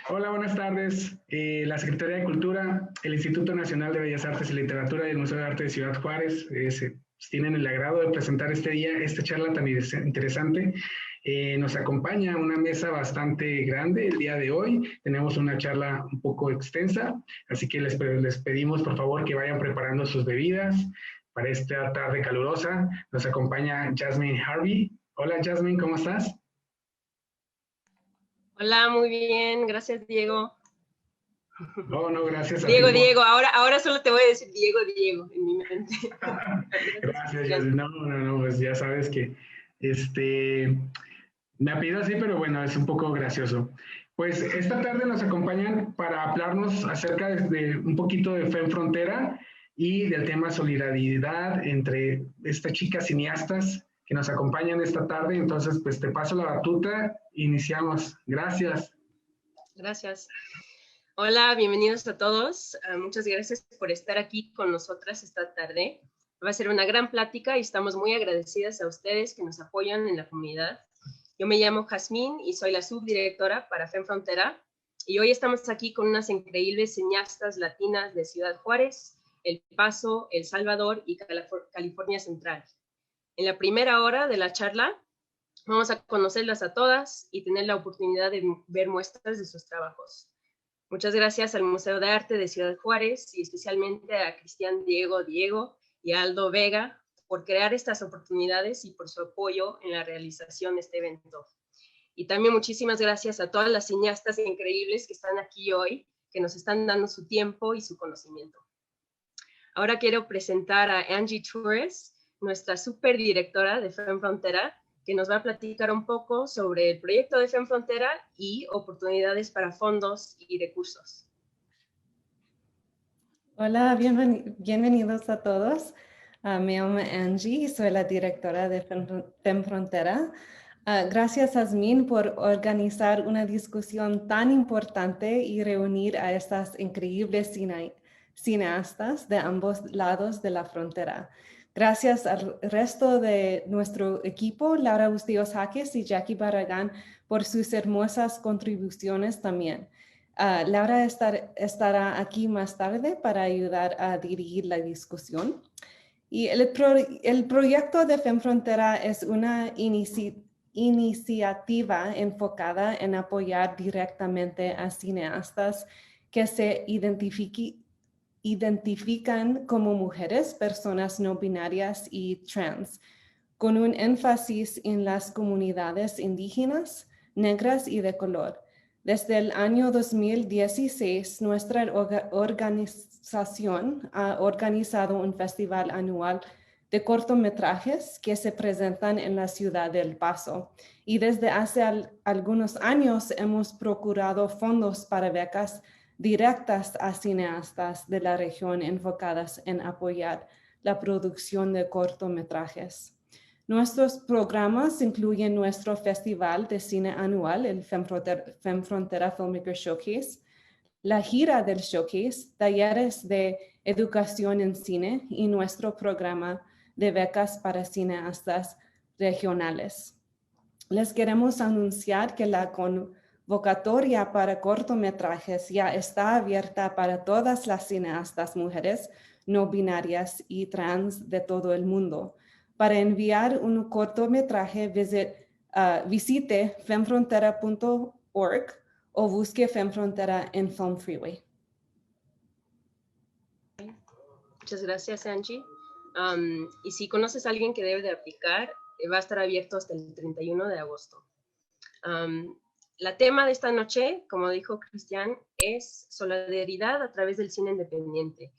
Hola, buenas tardes. La Secretaría de Cultura, el Instituto Nacional de Bellas Artes y Literatura y el Museo de Arte de Ciudad Juárez tienen el agrado de presentar este día esta charla tan interesante. Nos acompaña una mesa bastante grande el día de hoy. Tenemos una charla un poco extensa, así que les pedimos por favor que vayan preparando sus bebidas para esta tarde calurosa. Nos acompaña Jasmine Harvey. Hola Jasmine, ¿cómo estás? Hola, muy bien, gracias Diego. No, gracias a ti. Diego, ahora solo te voy a decir Diego en mi mente. Gracias, Jasmine. No, pues ya sabes que este, me apellido así, pero bueno, es un poco gracioso. Pues esta tarde nos acompañan para hablarnos acerca de un poquito de Fem Frontera y del tema solidaridad entre estas chicas cineastas que nos acompañan esta tarde. Entonces, pues te paso la batuta, iniciamos. Gracias. Gracias. Hola, bienvenidos a todos. Muchas gracias por estar aquí con nosotras esta tarde. Va a ser una gran plática y estamos muy agradecidas a ustedes que nos apoyan en la comunidad. Yo me llamo Jazmín y soy la subdirectora para Fem Frontera. Y hoy estamos aquí con unas increíbles cineastas latinas de Ciudad Juárez, El Paso, El Salvador y California Central. En la primera hora de la charla vamos a conocerlas a todas y tener la oportunidad de ver muestras de sus trabajos. Muchas gracias al Museo de Arte de Ciudad Juárez y especialmente a Cristian Diego y a Aldo Vega por crear estas oportunidades y por su apoyo en la realización de este evento. Y también muchísimas gracias a todas las cineastas increíbles que están aquí hoy, que nos están dando su tiempo y su conocimiento. Ahora quiero presentar a Angie Torres, nuestra superdirectora de Fem Frontera, que nos va a platicar un poco sobre el proyecto de Fem Frontera y oportunidades para fondos y recursos. Hola, bienvenidos a todos. Me llamo Angie y soy la directora de Fem Frontera. Gracias, Jazmín, por organizar una discusión tan importante y reunir a estas increíbles cineastas de ambos lados de la frontera. Gracias al resto de nuestro equipo, Laura Bustillos Jaques y Jackie Barragán, por sus hermosas contribuciones también. Laura estará aquí más tarde para ayudar a dirigir la discusión. Y el proyecto de Fem Frontera es una iniciativa enfocada en apoyar directamente a cineastas que se identifican como mujeres, personas no binarias y trans, con un énfasis en las comunidades indígenas, negras y de color. Desde el año 2016, nuestra organización ha organizado un festival anual de cortometrajes que se presentan en la ciudad de El Paso. Y desde hace algunos años hemos procurado fondos para becas directas a cineastas de la región enfocadas en apoyar la producción de cortometrajes. Nuestros programas incluyen nuestro festival de cine anual, el Fem Frontera Filmmaker Showcase, la gira del Showcase, talleres de educación en cine y nuestro programa de becas para cineastas regionales. Les queremos anunciar que la convocatoria para cortometrajes ya está abierta para todas las cineastas mujeres no binarias y trans de todo el mundo. Para enviar un cortometraje, visite femfrontera.org o busque Fem Frontera en Film Freeway. Muchas gracias, Angie. Y si conoces a alguien que debe de aplicar, va a estar abierto hasta el 31 de agosto. La tema de esta noche, como dijo Cristian, es solidaridad a través del cine independiente.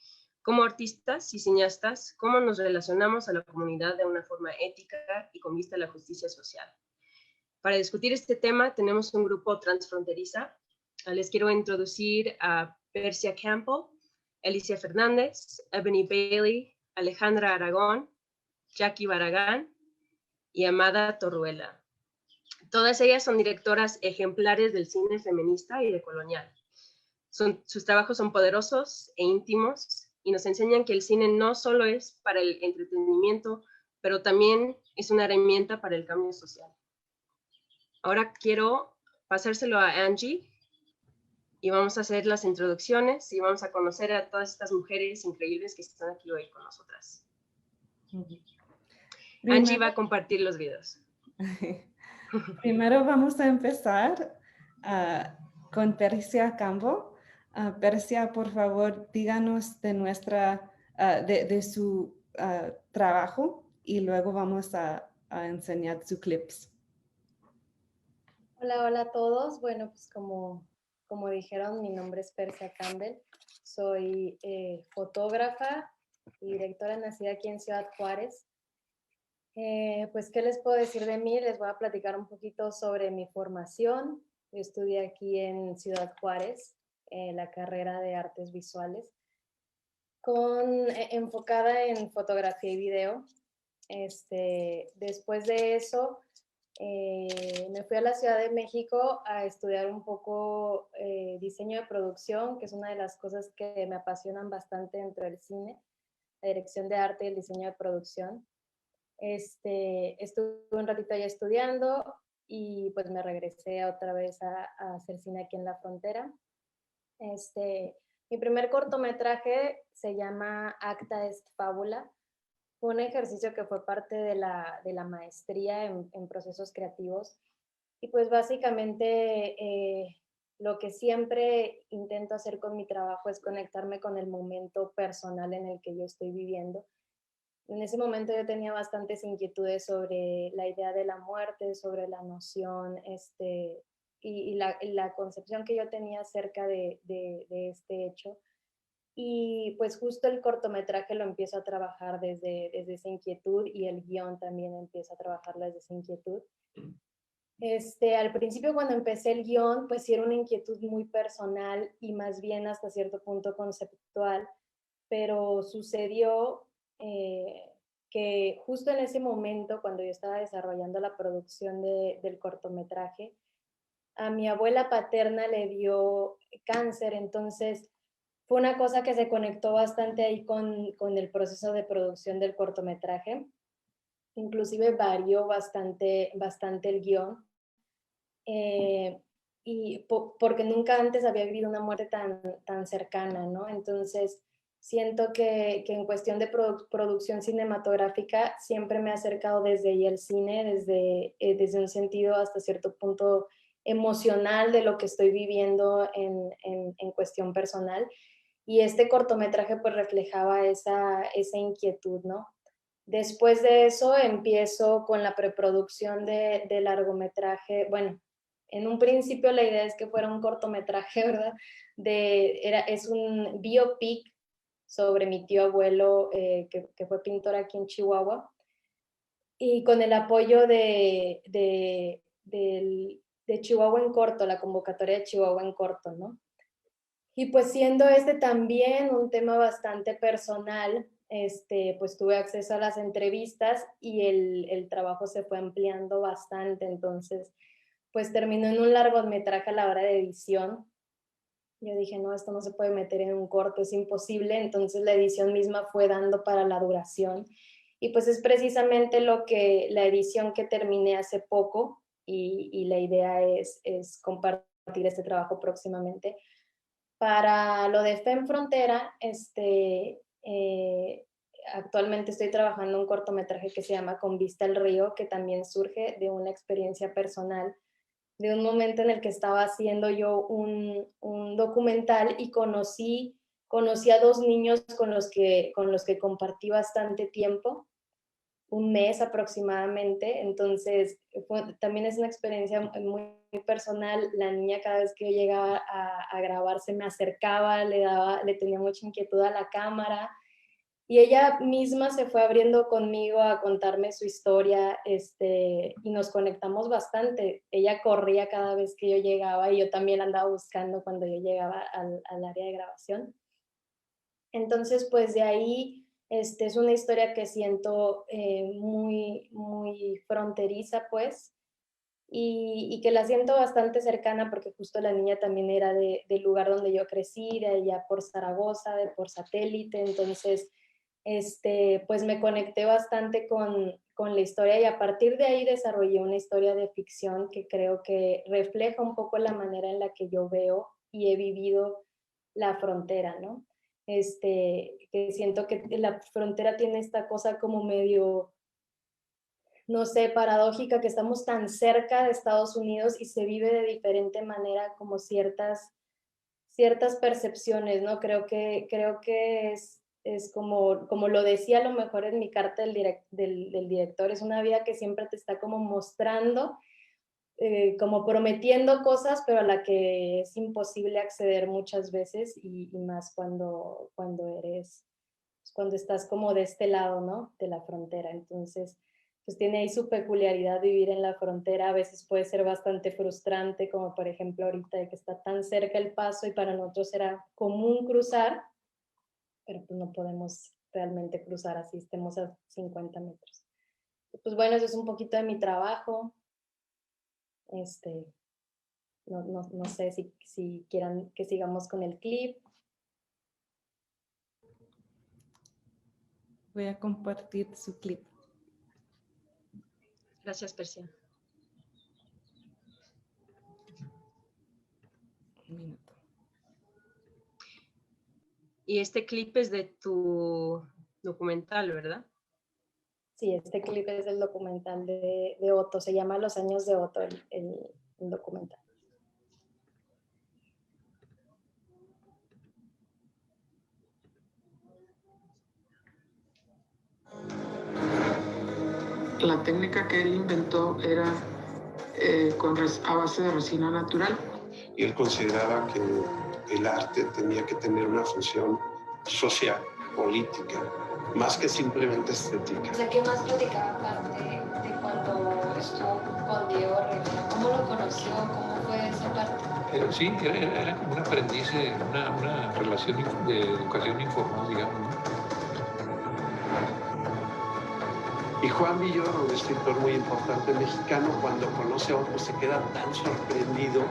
Como artistas y cineastas, cómo nos relacionamos a la comunidad de una forma ética y con vista a la justicia social. Para discutir este tema tenemos un grupo transfronteriza. Les quiero introducir a Persia Campbell, Alicia Fernández, Ebony Bailey, Alejandra Aragón, Jackie Barragán y Amada Torruela. Todas ellas son directoras ejemplares del cine feminista y decolonial. Sus trabajos son poderosos e íntimos y nos enseñan que el cine no solo es para el entretenimiento, pero también es una herramienta para el cambio social. Ahora quiero pasárselo a Angie y vamos a hacer las introducciones y vamos a conocer a todas estas mujeres increíbles que están aquí hoy con nosotras. Angie va a compartir los videos. Primero vamos a empezar con Persia Cambo. Persia, por favor, díganos de su trabajo y luego vamos a enseñar sus clips. Hola, hola a todos. Bueno, pues como dijeron, mi nombre es Persia Campbell. Soy fotógrafa y directora nacida aquí en Ciudad Juárez. Pues, ¿qué les puedo decir de mí? Les voy a platicar un poquito sobre mi formación. Yo estudié aquí en Ciudad Juárez, la carrera de artes visuales, enfocada en fotografía y video. Después de eso, me fui a la Ciudad de México a estudiar un poco diseño de producción, que es una de las cosas que me apasionan bastante dentro del cine, la dirección de arte y el diseño de producción. Estuve un ratito allá estudiando y pues me regresé otra vez a hacer cine aquí en la frontera. Mi primer cortometraje se llama Acta est Fábula. Fue un ejercicio que fue parte de la maestría en procesos creativos. Y pues básicamente lo que siempre intento hacer con mi trabajo es conectarme con el momento personal en el que yo estoy viviendo. En ese momento yo tenía bastantes inquietudes sobre la idea de la muerte, sobre la noción y la concepción que yo tenía acerca de este hecho. Y pues justo el cortometraje lo empiezo a trabajar desde esa inquietud y el guión también empiezo a trabajarlo desde esa inquietud. Al principio cuando empecé el guión, pues sí era una inquietud muy personal y más bien hasta cierto punto conceptual, pero sucedió que justo en ese momento, cuando yo estaba desarrollando la producción del cortometraje, a mi abuela paterna le dio cáncer, entonces fue una cosa que se conectó bastante ahí con el proceso de producción del cortometraje. Inclusive varió bastante el guión. Porque nunca antes había vivido una muerte tan cercana, ¿no? Entonces, siento que en cuestión de producción cinematográfica siempre me he acercado desde ahí al cine, desde un sentido hasta cierto punto emocional de lo que estoy viviendo en cuestión personal. Y este cortometraje pues reflejaba esa inquietud, ¿no? Después de eso empiezo con la preproducción de largometraje. Bueno, en un principio la idea es que fuera un cortometraje, ¿verdad? Es un biopic sobre mi tío abuelo que fue pintor aquí en Chihuahua, y con el apoyo de Chihuahua en Corto, la convocatoria de Chihuahua en Corto, ¿no? Y pues siendo también un tema bastante personal, pues tuve acceso a las entrevistas y el trabajo se fue ampliando bastante, entonces pues terminó en un largometraje a la hora de edición. Yo dije, no, esto no se puede meter en un corto, es imposible, entonces la edición misma fue dando para la duración. Y pues es precisamente la edición que terminé hace poco y la idea es compartir este trabajo próximamente. Para lo de FEM Frontera, actualmente estoy trabajando un cortometraje que se llama Con Vista al Río, que también surge de una experiencia personal, de un momento en el que estaba haciendo yo un documental y conocí a dos niños con los que compartí bastante tiempo, un mes aproximadamente. Entonces también es una experiencia muy personal. La niña, cada vez que yo llegaba a grabar, se me acercaba, le tenía mucha inquietud a la cámara, y ella misma se fue abriendo conmigo a contarme su historia, y nos conectamos bastante. Ella corría cada vez que yo llegaba y yo también la andaba buscando cuando yo llegaba al área de grabación. Entonces, pues de ahí es una historia que siento muy, muy fronteriza, pues, y que la siento bastante cercana porque justo la niña también era del lugar donde yo crecí, de allá por Zaragoza, por Satélite. Entonces, pues me conecté bastante con la historia y a partir de ahí desarrollé una historia de ficción que creo que refleja un poco la manera en la que yo veo y he vivido la frontera, ¿no? Que siento que la frontera tiene esta cosa como medio, no sé, paradójica, que estamos tan cerca de Estados Unidos y se vive de diferente manera como ciertas percepciones, ¿no? Creo que es como lo decía a lo mejor en mi carta del director, es una vida que siempre te está como mostrando, como prometiendo cosas, pero a la que es imposible acceder muchas veces y más cuando estás como de este lado, ¿no? De la frontera. Entonces, pues tiene ahí su peculiaridad vivir en la frontera. A veces puede ser bastante frustrante, como por ejemplo ahorita de que está tan cerca el paso y para nosotros era común cruzar, pero pues no podemos realmente cruzar así, estemos a 50 metros. Pues bueno, eso es un poquito de mi trabajo. No sé si quieran que sigamos con el clip. Voy a compartir su clip. Gracias, Persia. Un minuto. Y este clip es de tu documental, ¿verdad? Sí, este clip es del documental de Otto, se llama Los años de Otto, el documental. La técnica que él inventó era a base de resina natural. Y él consideraba que el arte tenía que tener una función social, política, más que simplemente estética. ¿De qué más platicaba aparte de cuando estuvo con Diego Rivera? ¿Cómo lo conoció? ¿Cómo fue esa parte? Sí, era como un aprendiz, una relación de educación informal, digamos, ¿no? Y Juan Villoro, un escritor muy importante mexicano, cuando conoce a Otto se queda tan sorprendido,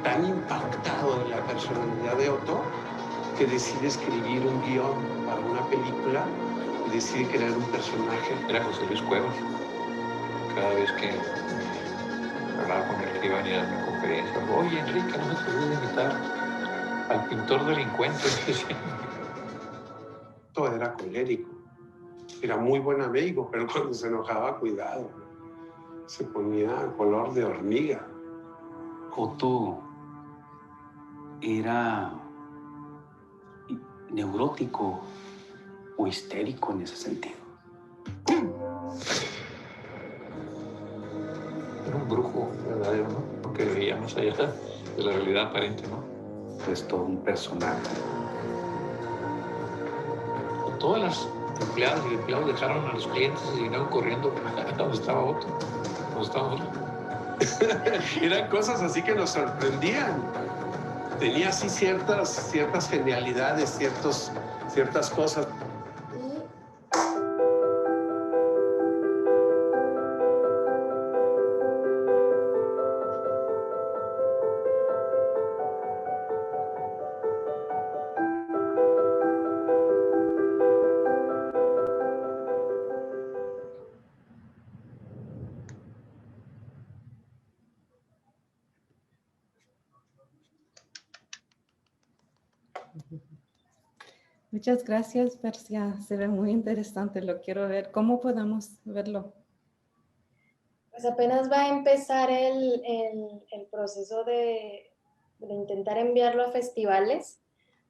tan impactado de la personalidad de Otto, que decide escribir un guión para una película y decide crear un personaje. Era José Luis Cuevas. Cada vez que hablaba con él, que iba a ir a una conferencia, oye, Enrique, no se te olvide de invitar al pintor delincuente. Otto era colérico, era muy buen amigo, pero cuando se enojaba, cuidado, se ponía color de hormiga. Otto era neurótico o histérico en ese sentido. Era un brujo verdadero, ¿no? Porque veía más allá de la realidad aparente, ¿no? Es todo un personaje. Todas las empleadas y empleados dejaron a los clientes y vinieron corriendo a donde estaba Otto, donde estaba Otto. Eran cosas así que nos sorprendían. Tenía así ciertas genialidades, ciertas cosas. Muchas gracias, Persia. Se ve muy interesante. Lo quiero ver. ¿Cómo podemos verlo? Pues apenas va a empezar el proceso de intentar enviarlo a festivales,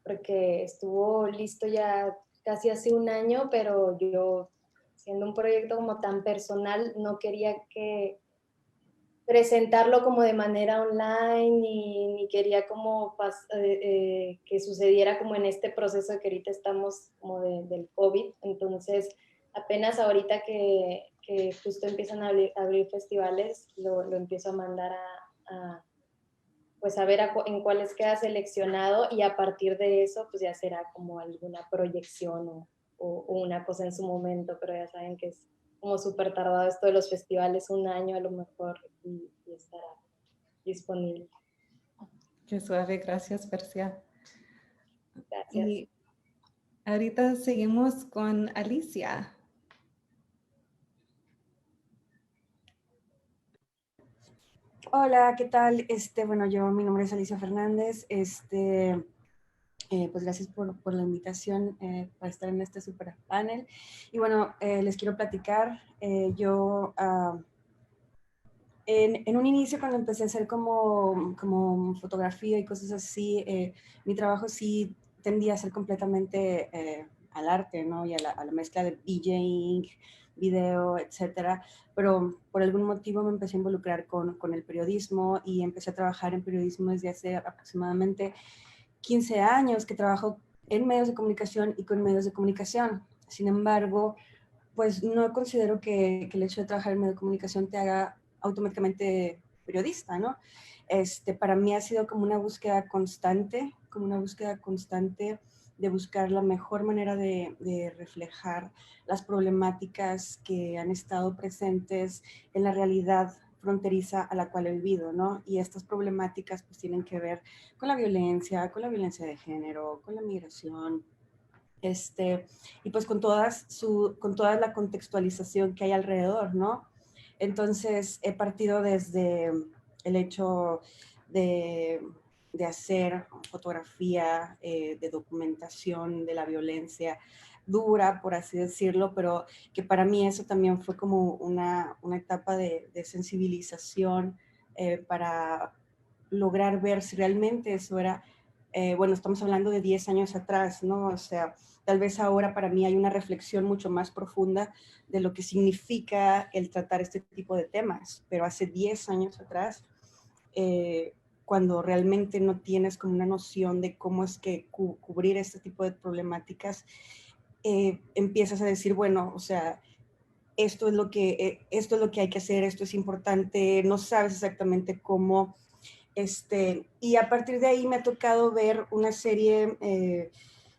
porque estuvo listo ya casi hace un año, pero yo, siendo un proyecto como tan personal, no quería que presentarlo como de manera online, ni quería como que sucediera como en este proceso que ahorita estamos como del COVID. Entonces, apenas ahorita que justo empiezan a abrir festivales, lo empiezo a mandar pues a ver en cuáles queda seleccionado y a partir de eso pues ya será como alguna proyección o una cosa en su momento, pero ya saben que es como súper tardado esto de los festivales, un año a lo mejor y estará disponible. Qué suave, gracias, Persia. Gracias. Y ahorita seguimos con Alicia. Hola, ¿qué tal? Bueno, mi nombre es Alicia Fernández. Pues gracias por la invitación para estar en este super panel. Y bueno, les quiero platicar. En un inicio, cuando empecé a hacer como fotografía y cosas así, mi trabajo sí tendía a ser completamente al arte, ¿no? Y a la mezcla de DJing, video, etcétera. Pero por algún motivo me empecé a involucrar con el periodismo y empecé a trabajar en periodismo desde hace aproximadamente 15 años que trabajo en medios de comunicación y con medios de comunicación. Sin embargo, pues no considero que el hecho de trabajar en medio de comunicación te haga automáticamente periodista, ¿no? Para mí ha sido como una búsqueda constante, de buscar la mejor manera de reflejar las problemáticas que han estado presentes en la realidad fronteriza a la cual he vivido, ¿no? Y estas problemáticas pues tienen que ver con la violencia de género, con la migración, y pues con toda la contextualización que hay alrededor, ¿no? Entonces he partido desde el hecho de, de hacer fotografía, de documentación de la violencia dura, por así decirlo, pero que para mí eso también fue como una etapa de sensibilización para lograr ver si realmente eso era, bueno, estamos hablando de 10 años atrás, ¿no? O sea, tal vez ahora para mí hay una reflexión mucho más profunda de lo que significa el tratar este tipo de temas, pero hace 10 años atrás, cuando realmente no tienes como una noción de cómo es que cubrir este tipo de problemáticas, empiezas a decir, bueno, o sea, esto es lo que hay que hacer, esto es importante, no sabes exactamente cómo. Y a partir de ahí me ha tocado ver una serie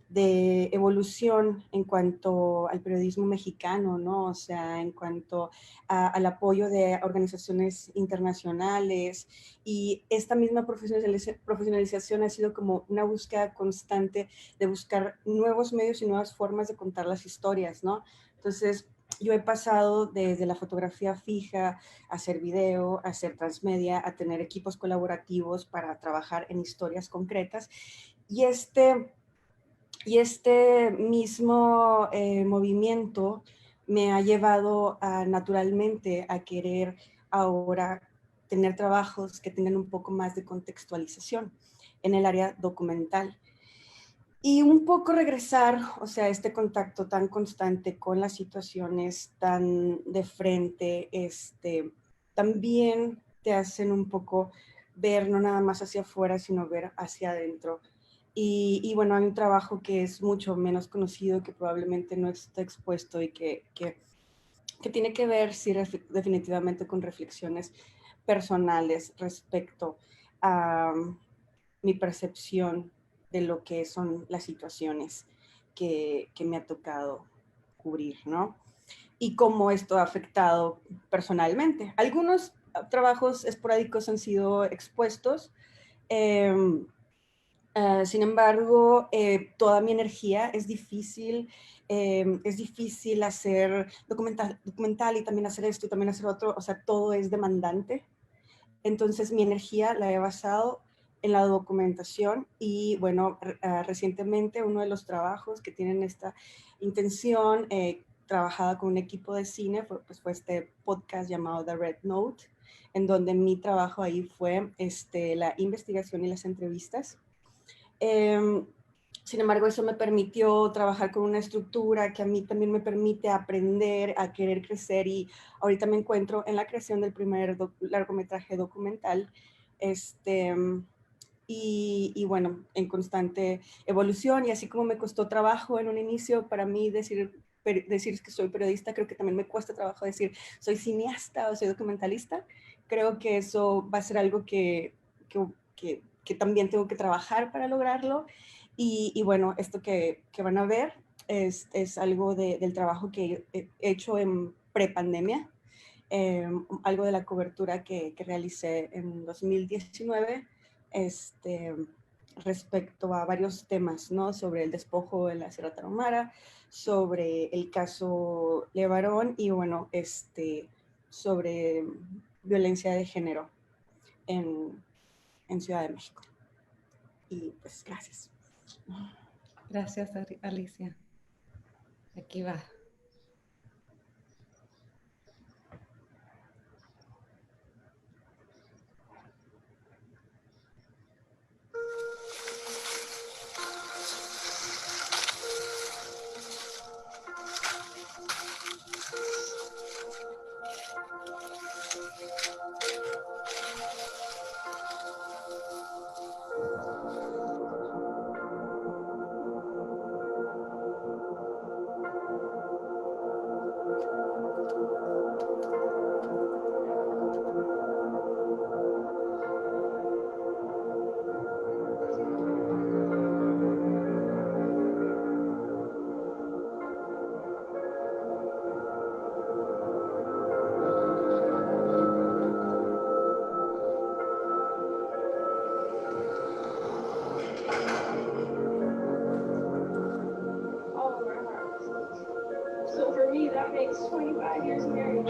de evolución en cuanto al periodismo mexicano, ¿no? O sea, en cuanto al apoyo de organizaciones internacionales, y esta misma profesionalización ha sido como una búsqueda constante de buscar nuevos medios y nuevas formas de contar las historias, ¿no? Entonces, yo he pasado desde la fotografía fija a hacer video, a hacer transmedia, a tener equipos colaborativos para trabajar en historias concretas. Y este mismo movimiento me ha llevado naturalmente a querer ahora tener trabajos que tengan un poco más de contextualización en el área documental. Y un poco regresar, o sea, este contacto tan constante con las situaciones tan de frente, también te hacen un poco ver no nada más hacia afuera, sino ver hacia adentro. Y bueno, hay un trabajo que es mucho menos conocido, que probablemente no está expuesto y que tiene que ver, sí, definitivamente con reflexiones personales respecto a mi percepción de lo que son las situaciones que me ha tocado cubrir, ¿no? Y cómo esto ha afectado personalmente. Algunos trabajos esporádicos han sido expuestos, sin embargo, toda mi energía es difícil hacer documental y también hacer esto y también hacer otro, o sea, todo es demandante. Entonces mi energía la he basado en la documentación y bueno, recientemente uno de los trabajos que tienen esta intención, trabajada con un equipo de cine, fue este podcast llamado The Red Note, en donde mi trabajo ahí fue la investigación y las entrevistas. Sin embargo, eso me permitió trabajar con una estructura que a mí también me permite aprender, a querer crecer, y ahorita me encuentro en la creación del primer largometraje documental, y bueno, en constante evolución. Y así como me costó trabajo en un inicio para mí decir que soy periodista, creo que también me cuesta trabajo decir soy cineasta o soy documentalista. Creo que eso va a ser algo que también tengo que trabajar para lograrlo. Y bueno, esto que van a ver es algo del trabajo que he hecho en prepandemia, algo de la cobertura que realicé en 2019, respecto a varios temas, ¿no? Sobre el despojo en la Sierra Tarahumara, sobre el caso Levarón y bueno, sobre violencia de género. en Ciudad de México. Y pues gracias. Gracias, Alicia. Aquí va. So for me, that makes 25 years married.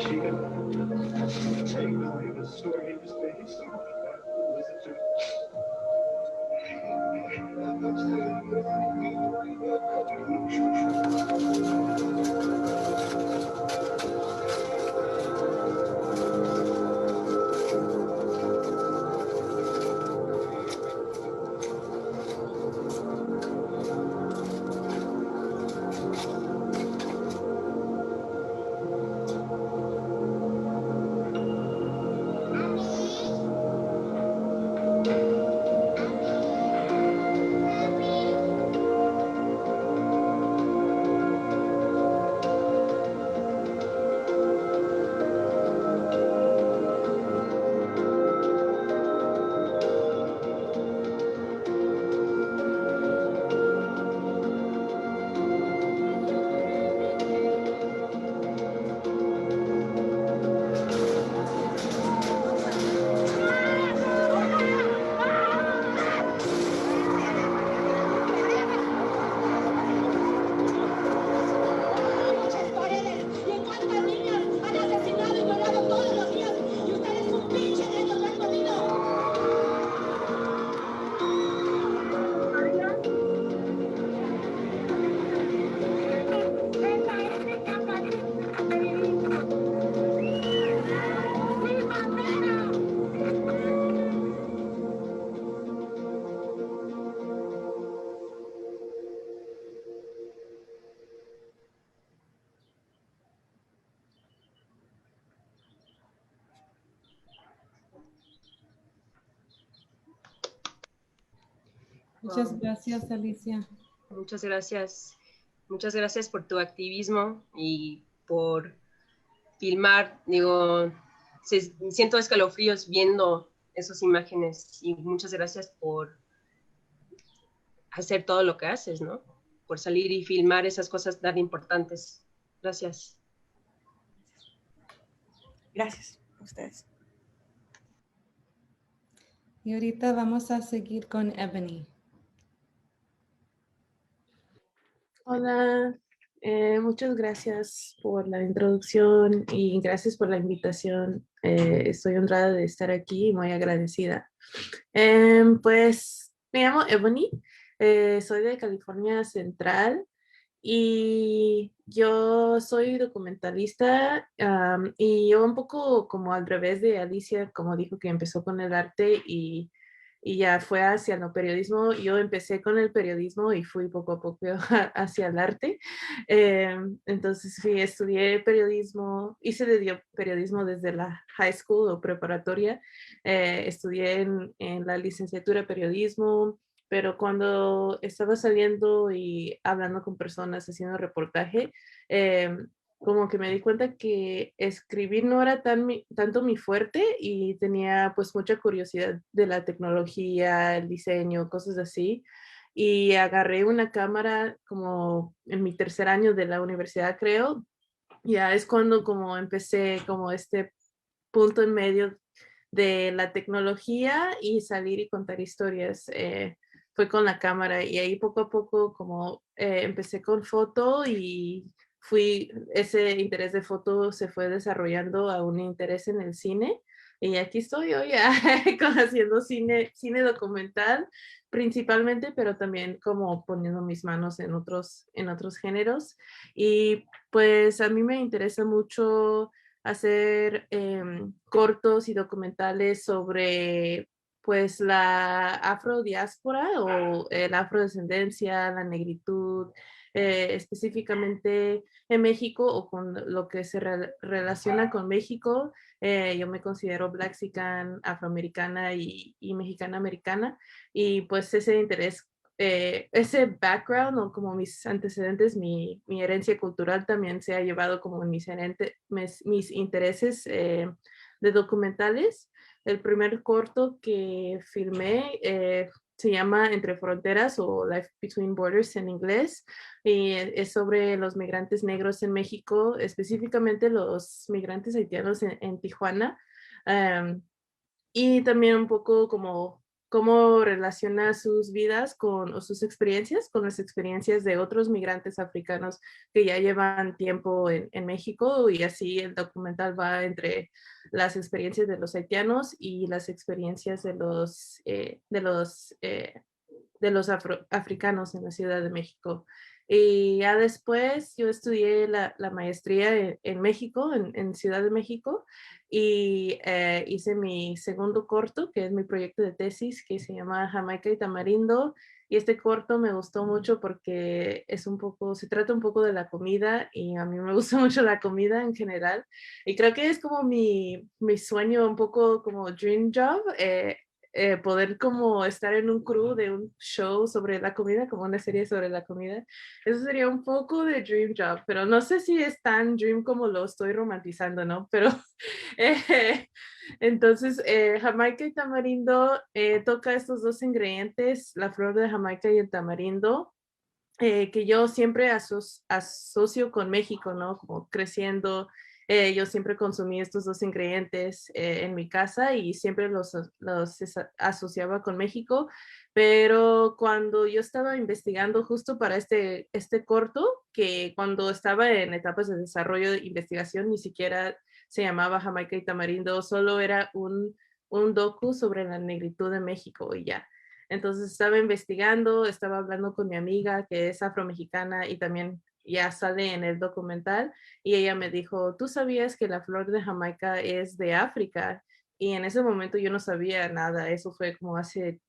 Muchas gracias, Alicia. Muchas gracias. Muchas gracias por tu activismo y por filmar. Digo, siento escalofríos viendo esas imágenes y muchas gracias por hacer todo lo que haces, ¿no? Por salir y filmar esas cosas tan importantes. Gracias. Gracias a ustedes. Y ahorita vamos a seguir con Ebony. Hola, muchas gracias por la introducción y gracias por la invitación. Estoy honrada de estar aquí y muy agradecida. Pues me llamo Ebony, soy de California Central y yo soy documentalista y yo un poco como al revés de Alicia, como dijo que empezó con el arte y ya fue hacia el periodismo. Yo empecé con el periodismo y fui poco a poco hacia el arte. Entonces sí, estudié periodismo, hice periodismo desde la high school o preparatoria. Estudié en la licenciatura de periodismo, pero cuando estaba saliendo y hablando con personas, haciendo reportaje, como que me di cuenta que escribir no era tanto mi fuerte y tenía pues mucha curiosidad de la tecnología, el diseño, cosas así. Y agarré una cámara como en mi tercer año de la universidad, creo. Ya es cuando como empecé como este punto en medio de la tecnología y salir y contar historias. Fue con la cámara y ahí poco a poco como empecé con foto y ese interés de foto se fue desarrollando a un interés en el cine, Y aquí estoy hoy haciendo cine documental principalmente, pero también como poniendo mis manos en otros géneros. Y pues a mí me interesa mucho hacer cortos y documentales sobre pues la afrodiáspora o la afrodescendencia, la negritud, específicamente en México o con lo que se relaciona con México. Yo me considero Blaxican, afroamericana y mexicana americana, y pues ese interés, ese background o como mis antecedentes, mi herencia cultural también se ha llevado como mis intereses de documentales. El primer corto que filmé se llama Entre Fronteras o Life Between Borders en inglés, y es sobre los migrantes negros en México, específicamente los migrantes haitianos en Tijuana. Y también un poco como cómo relaciona sus vidas o sus experiencias con las experiencias de otros migrantes africanos que ya llevan tiempo en México, y así el documental va entre las experiencias de los haitianos y las experiencias de los africanos en la Ciudad de México. Y ya después yo estudié la maestría en México, en Ciudad de México, y hice mi segundo corto, que es mi proyecto de tesis, que se llama Jamaica y Tamarindo. Y este corto me gustó mucho porque se trata un poco de la comida, y a mí me gusta mucho la comida en general. Y creo que es como mi sueño, un poco como dream job, poder como estar en un crew de un show sobre la comida, como una serie sobre la comida. Eso sería un poco de dream job, pero no sé si es tan dream como lo estoy romantizando, ¿no? Pero entonces, Jamaica y Tamarindo toca estos dos ingredientes, la flor de Jamaica y el tamarindo, que yo siempre asocio con México, ¿no? Como creciendo, yo siempre consumí estos dos ingredientes en mi casa y siempre los asociaba con México, pero cuando yo estaba investigando justo para este corto, que cuando estaba en etapas de desarrollo de investigación ni siquiera se llamaba Jamaica y Tamarindo, solo era un docu sobre la negritud de México y ya. Entonces estaba investigando, estaba hablando con mi amiga que es afromexicana y también ya sale en el documental, y ella me dijo, ¿tú sabías que la flor de Jamaica es de África? Y en ese momento yo no sabía nada, eso fue como hace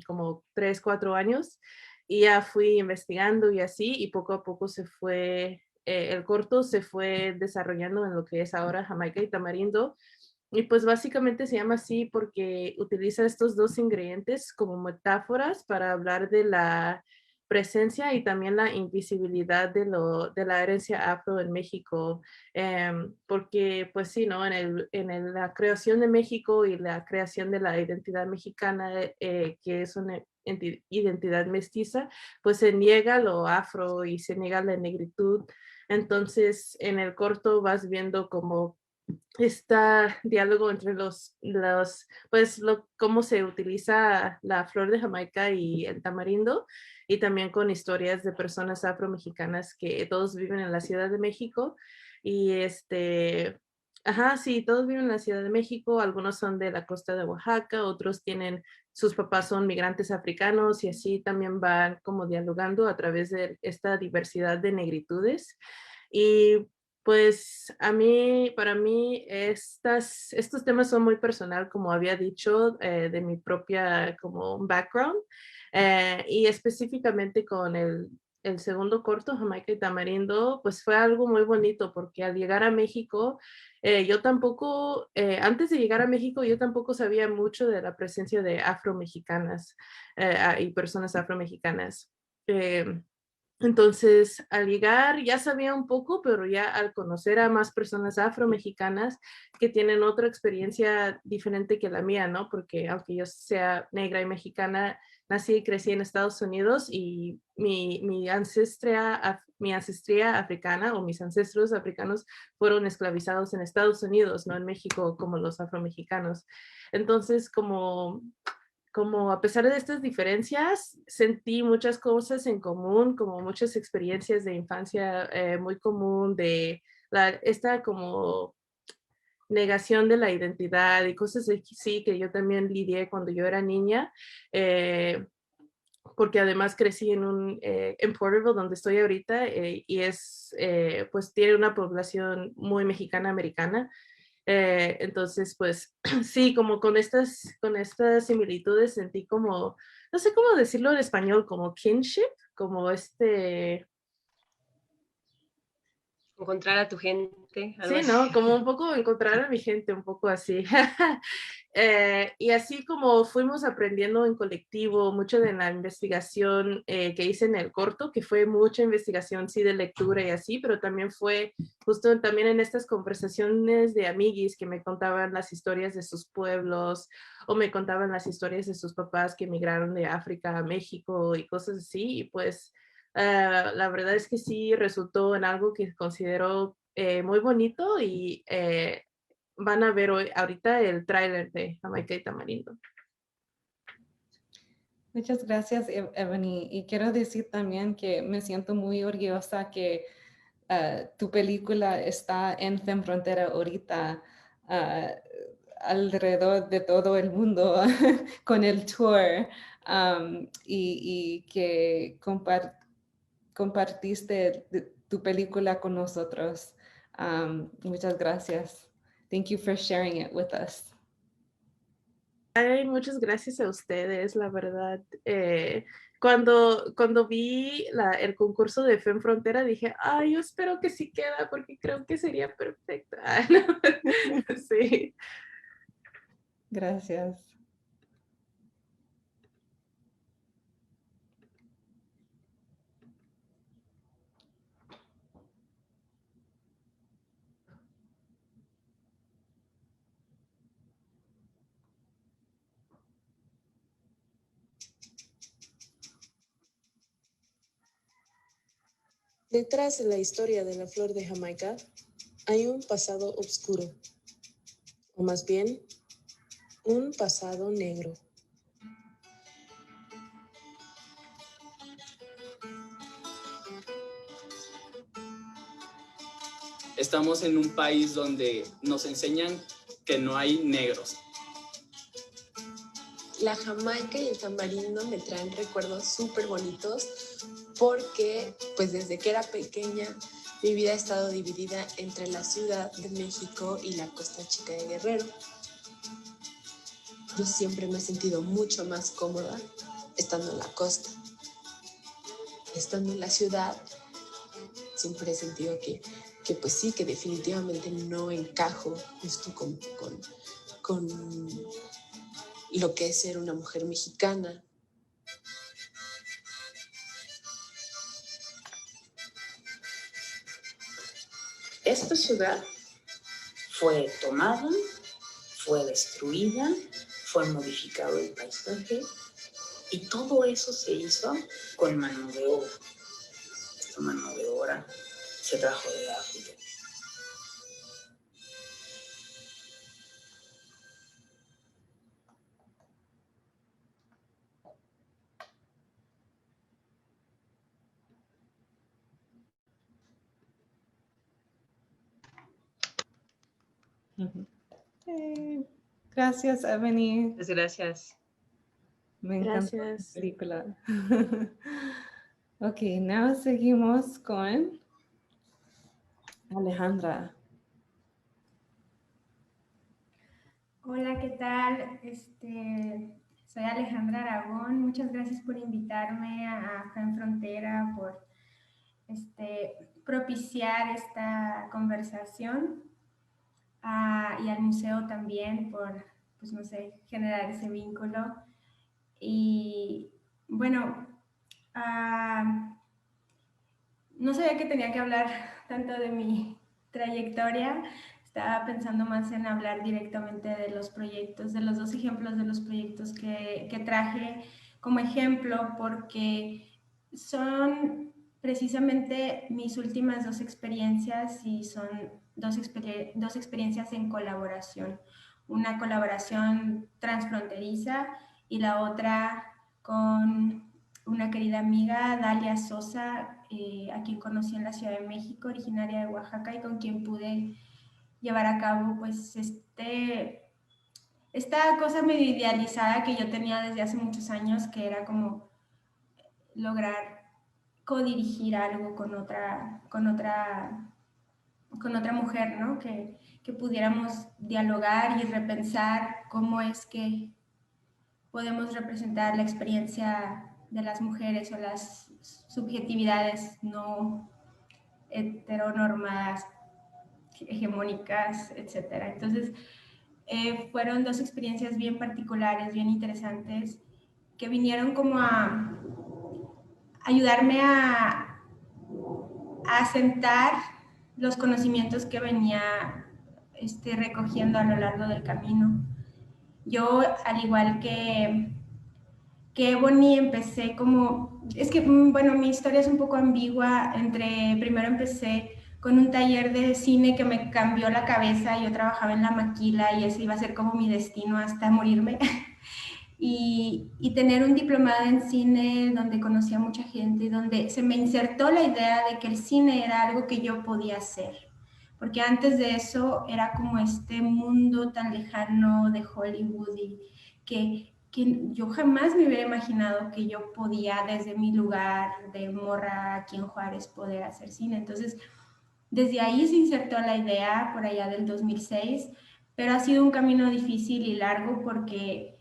como 3, 4 años, y ya fui investigando y así, y poco a poco el corto se fue desarrollando en lo que es ahora Jamaica y Tamarindo. Y pues básicamente se llama así porque utiliza estos dos ingredientes como metáforas para hablar de la presencia y también la invisibilidad de la herencia afro en México. Porque pues sí, ¿no? En la creación de México y la creación de la identidad mexicana, que es una identidad mestiza, pues se niega lo afro y se niega la negritud. Entonces, en el corto vas viendo como este diálogo entre pues cómo se utiliza la flor de Jamaica y el tamarindo, y también con historias de personas afromexicanas que todos viven en la Ciudad de México. Y ajá, sí, todos viven en la Ciudad de México, algunos son de la costa de Oaxaca, otros sus papás son migrantes africanos, y así también van como dialogando a través de esta diversidad de negritudes. Y pues para mí, estos temas son muy personal, como había dicho, de mi propia como background, y específicamente con el segundo corto, Jamaica y Tamarindo, pues fue algo muy bonito porque al llegar a México, yo tampoco, antes de llegar a México, yo tampoco sabía mucho de la presencia de afromexicanas y personas afromexicanas. Entonces, al llegar ya sabía un poco, pero ya al conocer a más personas afromexicanas que tienen otra experiencia diferente que la mía, ¿no? Porque aunque yo sea negra y mexicana, nací y crecí en Estados Unidos, y mi ancestría africana o mis ancestros africanos fueron esclavizados en Estados Unidos, no en México como los afromexicanos. Entonces, como a pesar de estas diferencias, sentí muchas cosas en común, como muchas experiencias de infancia muy común, de esta como negación de la identidad y cosas así que yo también lidié cuando yo era niña, porque además crecí en Porterville, donde estoy ahorita, y pues tiene una población muy mexicana-americana. Entonces, pues sí, como con estas similitudes sentí como, no sé cómo decirlo en español, como kinship, como encontrar a tu gente, algo sí, así. ¿no? Como un poco encontrar a mi gente, un poco así. Y así como fuimos aprendiendo en colectivo, mucho de la investigación que hice en el corto, que fue mucha investigación, sí, de lectura y así, pero también fue justo también en estas conversaciones de amiguis que me contaban las historias de sus pueblos o me contaban las historias de sus papás que emigraron de África a México y cosas así. Y pues la verdad es que sí resultó en algo que considero muy bonito y van a ver ahorita el tráiler de Jamaica y Tamarindo. Muchas gracias, Ebony. Y quiero decir también que me siento muy orgullosa que tu película está en FemFrontera ahorita alrededor de todo el mundo con el tour y que compartiste tu película con nosotros. Muchas gracias. Thank you for sharing it with us. Ay, muchas gracias a ustedes, la verdad. Cuando vi el concurso de FemFrontera dije, ay, yo espero que sí queda porque creo que sería perfecta. Sí. Gracias. Detrás de la historia de la flor de Jamaica hay un pasado oscuro, o más bien, un pasado negro. Estamos en un país donde nos enseñan que no hay negros. La Jamaica y el tamarindo me traen recuerdos súper bonitos porque pues desde que era pequeña mi vida ha estado dividida entre la Ciudad de México y la Costa Chica de Guerrero. Yo siempre me he sentido mucho más cómoda estando en la costa. Estando en la ciudad, siempre he sentido que pues sí, que definitivamente no encajo justo con lo que es ser una mujer mexicana. Esta ciudad fue tomada, fue destruida, fue modificado el paisaje y todo eso se hizo con mano de obra. Esta mano de obra se trajo de África. Gracias, Ebony. Muchas gracias. Me encanta la película. Ok, now seguimos con Alejandra. Hola, ¿qué tal? Soy Alejandra Aragón. Muchas gracias por invitarme a FemFrontera, por propiciar esta conversación, y al museo también por, pues no sé, generar ese vínculo. Y bueno, no sabía que tenía que hablar tanto de mi trayectoria. Estaba pensando más en hablar directamente de los proyectos, de los dos ejemplos de los proyectos que traje como ejemplo, porque son precisamente mis últimas dos experiencias y son dos experiencias en colaboración. Una colaboración transfronteriza y la otra con una querida amiga, Dalia Sosa, a quien conocí en la Ciudad de México, originaria de Oaxaca, y con quien pude llevar a cabo pues esta cosa medio idealizada que yo tenía desde hace muchos años, que era como lograr codirigir algo con otra mujer, ¿no? Que pudiéramos dialogar y repensar cómo es que podemos representar la experiencia de las mujeres o las subjetividades no heteronormadas, hegemónicas, etc. Entonces, fueron dos experiencias bien particulares, bien interesantes, que vinieron como a ayudarme a asentar los conocimientos que venía recogiendo a lo largo del camino. Yo, al igual que Ebony, empecé como... Es que, bueno, mi historia es un poco ambigua. Primero empecé con un taller de cine que me cambió la cabeza. Yo trabajaba en la maquila y ese iba a ser como mi destino hasta morirme. Y tener un diplomado en cine donde conocí a mucha gente, donde se me insertó la idea de que el cine era algo que yo podía hacer. Porque antes de eso era como este mundo tan lejano de Hollywood y que yo jamás me hubiera imaginado que yo podía desde mi lugar de morra aquí en Juárez poder hacer cine. Entonces, desde ahí se insertó la idea por allá del 2006, pero ha sido un camino difícil y largo porque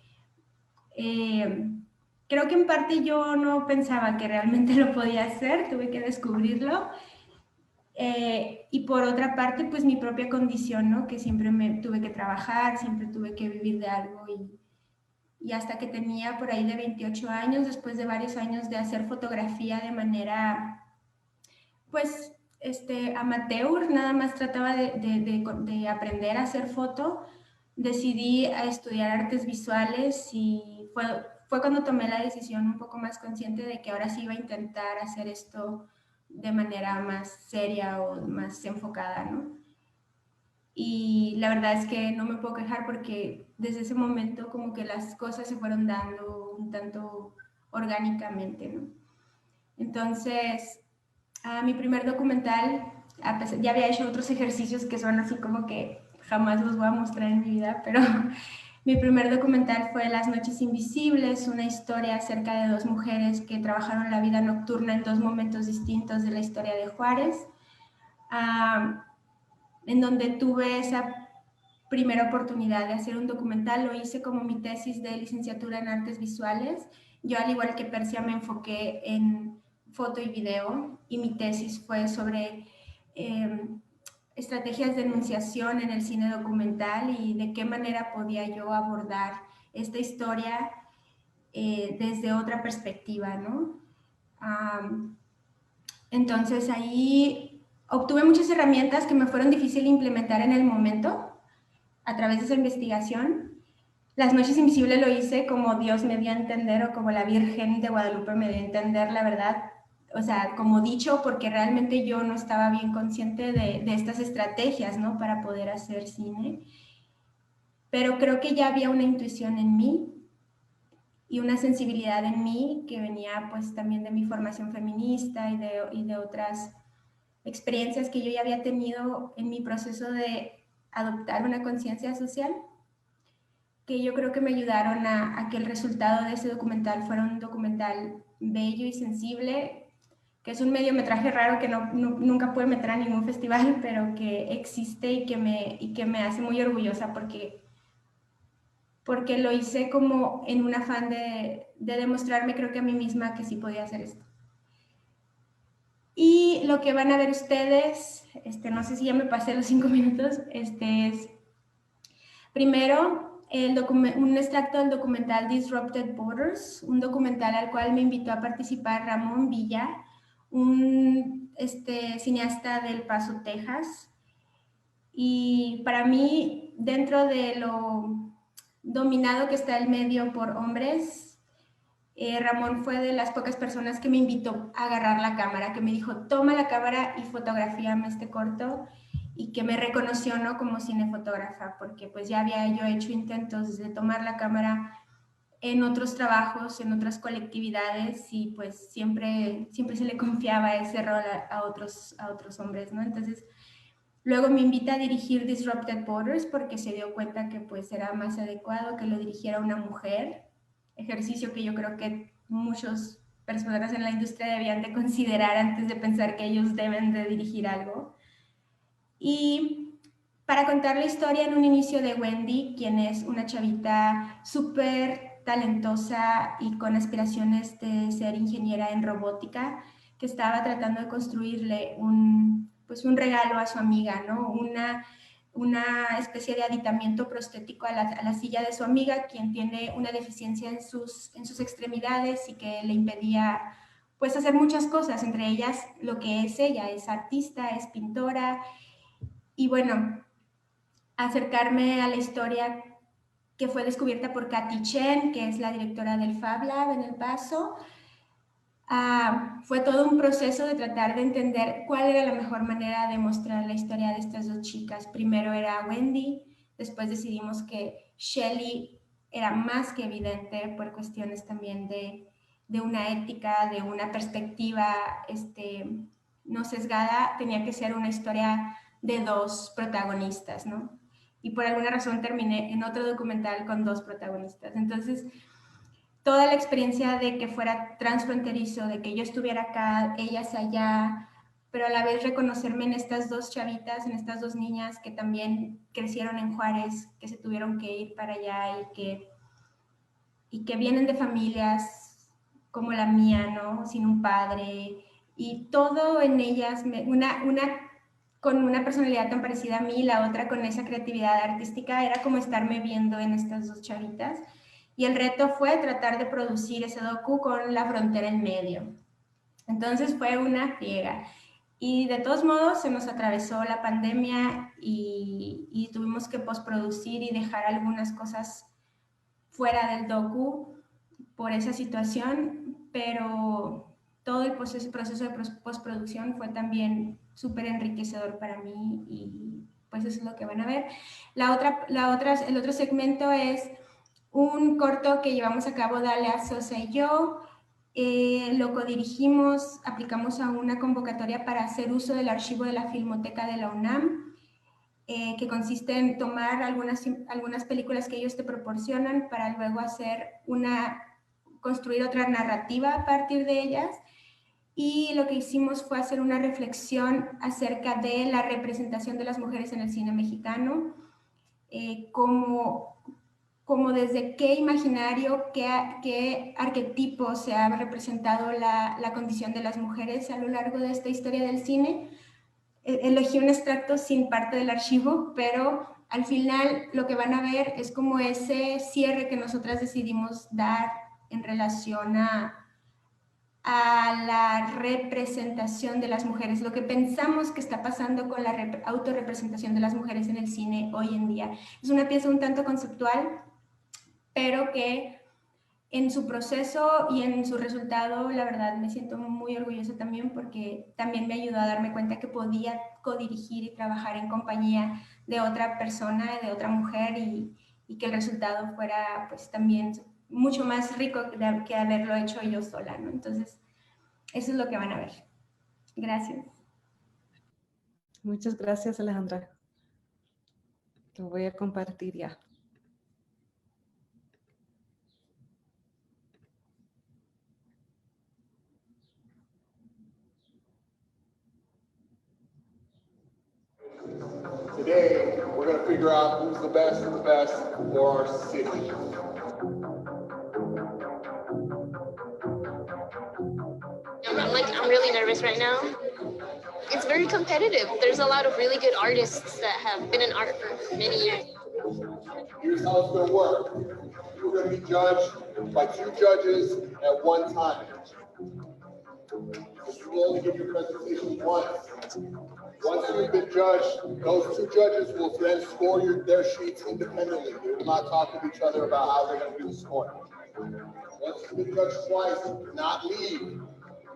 creo que en parte yo no pensaba que realmente lo podía hacer, tuve que descubrirlo. Y por otra parte, pues mi propia condición, ¿no? Que siempre me tuve que trabajar, siempre tuve que vivir de algo y hasta que tenía por ahí de 28 años, después de varios años de hacer fotografía de manera, pues, amateur, nada más trataba de aprender a hacer foto, decidí a estudiar artes visuales y fue cuando tomé la decisión un poco más consciente de que ahora sí iba a intentar hacer esto de manera más seria o más enfocada, ¿no? Y la verdad es que no me puedo quejar porque desde ese momento como que las cosas se fueron dando un tanto orgánicamente, ¿no? Entonces, mi primer documental, ya había hecho otros ejercicios que son así como que jamás los voy a mostrar en mi vida, pero mi primer documental fue Las Noches Invisibles, una historia acerca de dos mujeres que trabajaron la vida nocturna en dos momentos distintos de la historia de Juárez, en donde tuve esa primera oportunidad de hacer un documental. Lo hice como mi tesis de licenciatura en artes visuales. Yo, al igual que Persia, me enfoqué en foto y video y mi tesis fue sobre estrategias de enunciación en el cine documental y de qué manera podía yo abordar esta historia desde otra perspectiva, ¿no? Entonces ahí obtuve muchas herramientas que me fueron difíciles de implementar en el momento a través de esa investigación. Las Noches Invisibles lo hice como Dios me dio a entender o como la Virgen de Guadalupe me dio a entender, la verdad. O sea, como dicho, porque realmente yo no estaba bien consciente de estas estrategias, ¿no? Para poder hacer cine. Pero creo que ya había una intuición en mí y una sensibilidad en mí que venía pues también de mi formación feminista y de otras experiencias que yo ya había tenido en mi proceso de adoptar una conciencia social, que yo creo que me ayudaron a que el resultado de ese documental fuera un documental bello y sensible, que es un mediometraje raro que nunca pude meter a ningún festival, pero que existe y que me hace muy orgullosa porque lo hice como en un afán de demostrarme, creo que a mí misma, que sí podía hacer esto. Y lo que van a ver ustedes, no sé si ya me pasé los 5 minutos, es primero un extracto del documental Disrupted Borders, un documental al cual me invitó a participar Ramón Villa, un cineasta del Paso, Texas. Y para mí, dentro de lo dominado que está el medio por hombres, Ramón fue de las pocas personas que me invitó a agarrar la cámara, que me dijo, toma la cámara y fotografíame este corto, y que me reconoció, ¿no? Como cinefotógrafa, porque pues ya había yo hecho intentos de tomar la cámara en otros trabajos, en otras colectividades, y pues siempre se le confiaba ese rol a otros hombres, ¿no? Entonces, Luego me invita a dirigir Disrupted Borders porque se dio cuenta que pues era más adecuado que lo dirigiera una mujer, ejercicio que yo creo que muchas personas en la industria debían de considerar antes de pensar que ellos deben de dirigir algo. Y para contar la historia en un inicio de Wendy, quien es una chavita súper talentosa y con aspiraciones de ser ingeniera en robótica, que estaba tratando de construirle un regalo a su amiga, ¿no? Una especie de aditamiento prostético a la silla de su amiga, quien tiene una deficiencia en sus extremidades y que le impedía pues hacer muchas cosas, entre ellas lo que es ella, es artista, es pintora. Y bueno, acercarme a la historia que fue descubierta por Katy Chen, que es la directora del Fab Lab en El Paso. Fue todo un proceso de tratar de entender cuál era la mejor manera de mostrar la historia de estas dos chicas. Primero era Wendy, después decidimos que Shelley era más que evidente por cuestiones también de una ética, de una perspectiva no sesgada, tenía que ser una historia de dos protagonistas, ¿no? Y por alguna razón terminé en otro documental con dos protagonistas. Entonces, toda la experiencia de que fuera transfronterizo, de que yo estuviera acá, ellas allá, pero a la vez reconocerme en estas dos chavitas, en estas dos niñas que también crecieron en Juárez, que se tuvieron que ir para allá y que vienen de familias como la mía, ¿no? Sin un padre, y todo en ellas, una con una personalidad tan parecida a mí, la otra con esa creatividad artística, era como estarme viendo en estas dos chavitas. Y el reto fue tratar de producir ese docu con la frontera en medio. Entonces fue una friega. Y de todos modos se nos atravesó la pandemia y tuvimos que postproducir y dejar algunas cosas fuera del docu por esa situación, pero todo el proceso de postproducción fue también súper enriquecedor para mí y pues eso es lo que van a ver. El otro segmento es un corto que llevamos a cabo Dalia Sosa y yo. Lo codirigimos, aplicamos a una convocatoria para hacer uso del archivo de la Filmoteca de la UNAM, que consiste en tomar algunas películas que ellos te proporcionan para luego construir otra narrativa a partir de ellas. Y lo que hicimos fue hacer una reflexión acerca de la representación de las mujeres en el cine mexicano, como desde qué imaginario, qué arquetipo se ha representado la condición de las mujeres a lo largo de esta historia del cine. Elegí un extracto sin parte del archivo, pero al final lo que van a ver es como ese cierre que nosotras decidimos dar en relación a la representación de las mujeres, lo que pensamos que está pasando con la autorrepresentación de las mujeres en el cine hoy en día. Es una pieza un tanto conceptual, pero que en su proceso y en su resultado, la verdad, me siento muy orgullosa también porque también me ayudó a darme cuenta que podía codirigir y trabajar en compañía de otra persona, de otra mujer y que el resultado fuera pues también mucho más rico que haberlo hecho yo sola, ¿no? Entonces, eso es lo que van a ver. Gracias. Muchas gracias, Alejandra. Lo voy a compartir ya. Today, we're going to figure out who's the best of the best for our city. I'm really nervous right now. It's very competitive. There's a lot of really good artists that have been in art for many years. Here's how it's going to work. You're going to be judged by 2 judges at one time. You will only give your presentation once. Once you've been judged, those 2 judges will then score their sheets independently. They will not talk with each other about how they're going to do the scoring. Once you've been judged twice, you cannot leave.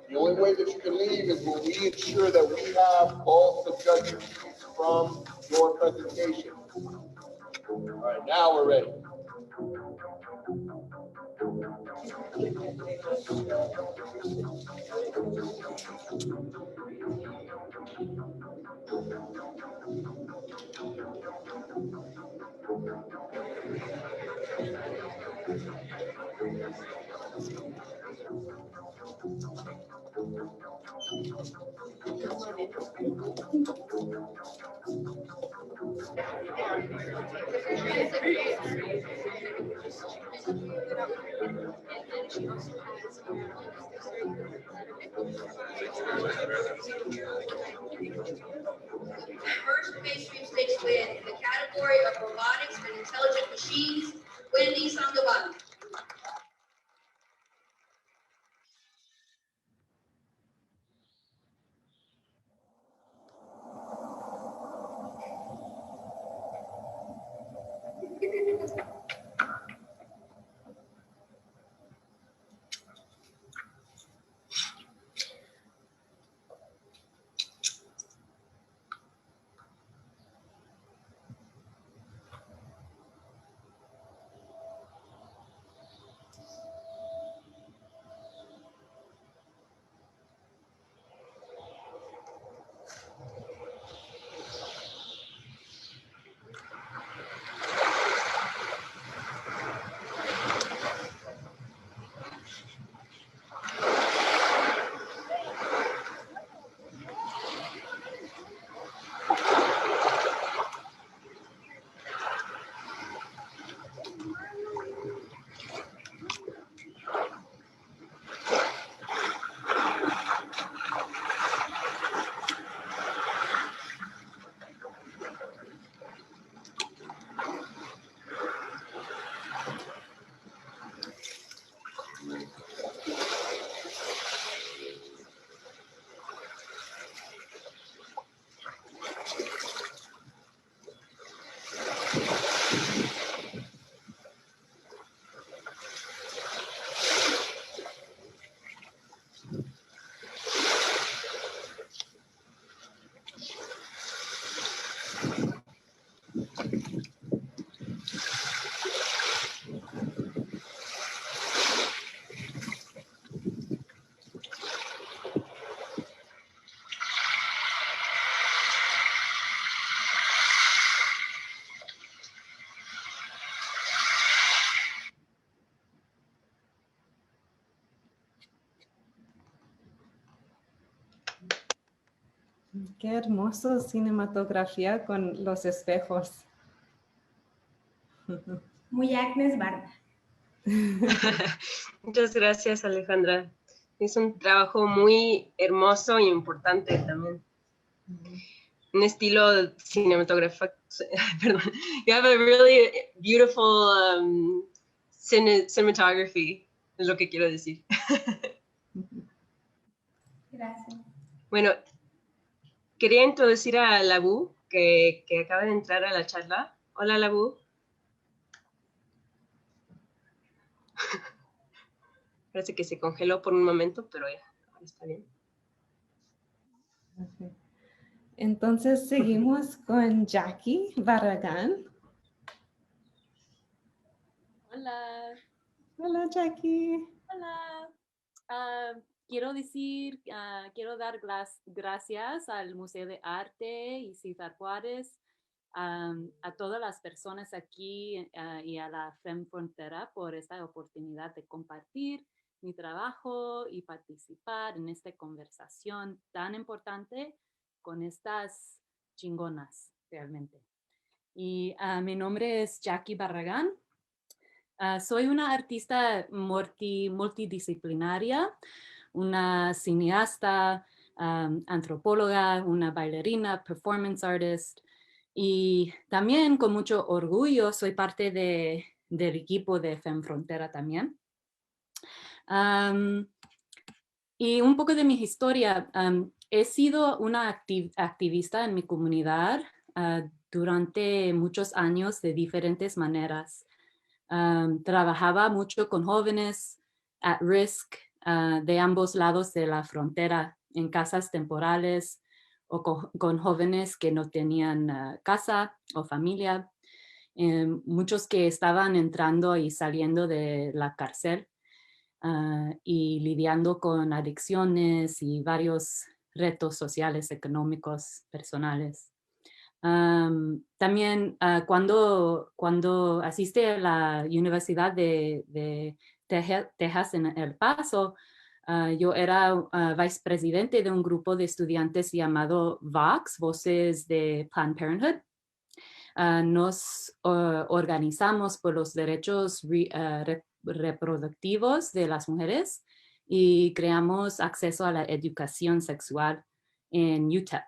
The only way that you can leave is when we ensure that we have both the judges' sheets from your presentation. All right, now we're ready. First mainstream stage win in the category of robotics and intelligent machines, Wendy Sandoval. Qué hermoso cinematografía con los espejos. Muy Agnes Barda. Muchas gracias, Alejandra. Es un trabajo muy hermoso y importante también. Un estilo cinematográfico. Perdón. You have a really beautiful cinematography, es lo que quiero decir. Gracias. Bueno, quería introducir a Labu, que acaba de entrar a la charla. Hola, Labu. Parece que se congeló por un momento, pero ya, ahora está bien. Okay. Entonces seguimos con Jackie Barragán. Hola. Hola, Jackie. Hola. Quiero dar gracias al Museo de Arte y Ciudad Juárez, a todas las personas aquí y a la FEM Frontera por esta oportunidad de compartir mi trabajo y participar en esta conversación tan importante con estas chingonas realmente. Y mi nombre es Jackie Barragán. Soy una artista multidisciplinaria, una cineasta, antropóloga, una bailarina, performance artist, y también con mucho orgullo soy parte del equipo de FEM Frontera también. Y un poco de mi historia, he sido una activista en mi comunidad durante muchos años de diferentes maneras. Trabajaba mucho con jóvenes at risk de ambos lados de la frontera, en casas temporales o con jóvenes que no tenían casa o familia, muchos que estaban entrando y saliendo de la cárcel y lidiando con adicciones y varios retos sociales, económicos, personales. También cuando asistí a la Universidad de Texas en El Paso, yo era vicepresidente de un grupo de estudiantes llamado VOX, Voces de Planned Parenthood. Nos organizamos por los derechos reproductivos de las mujeres y creamos acceso a la educación sexual en UTEP.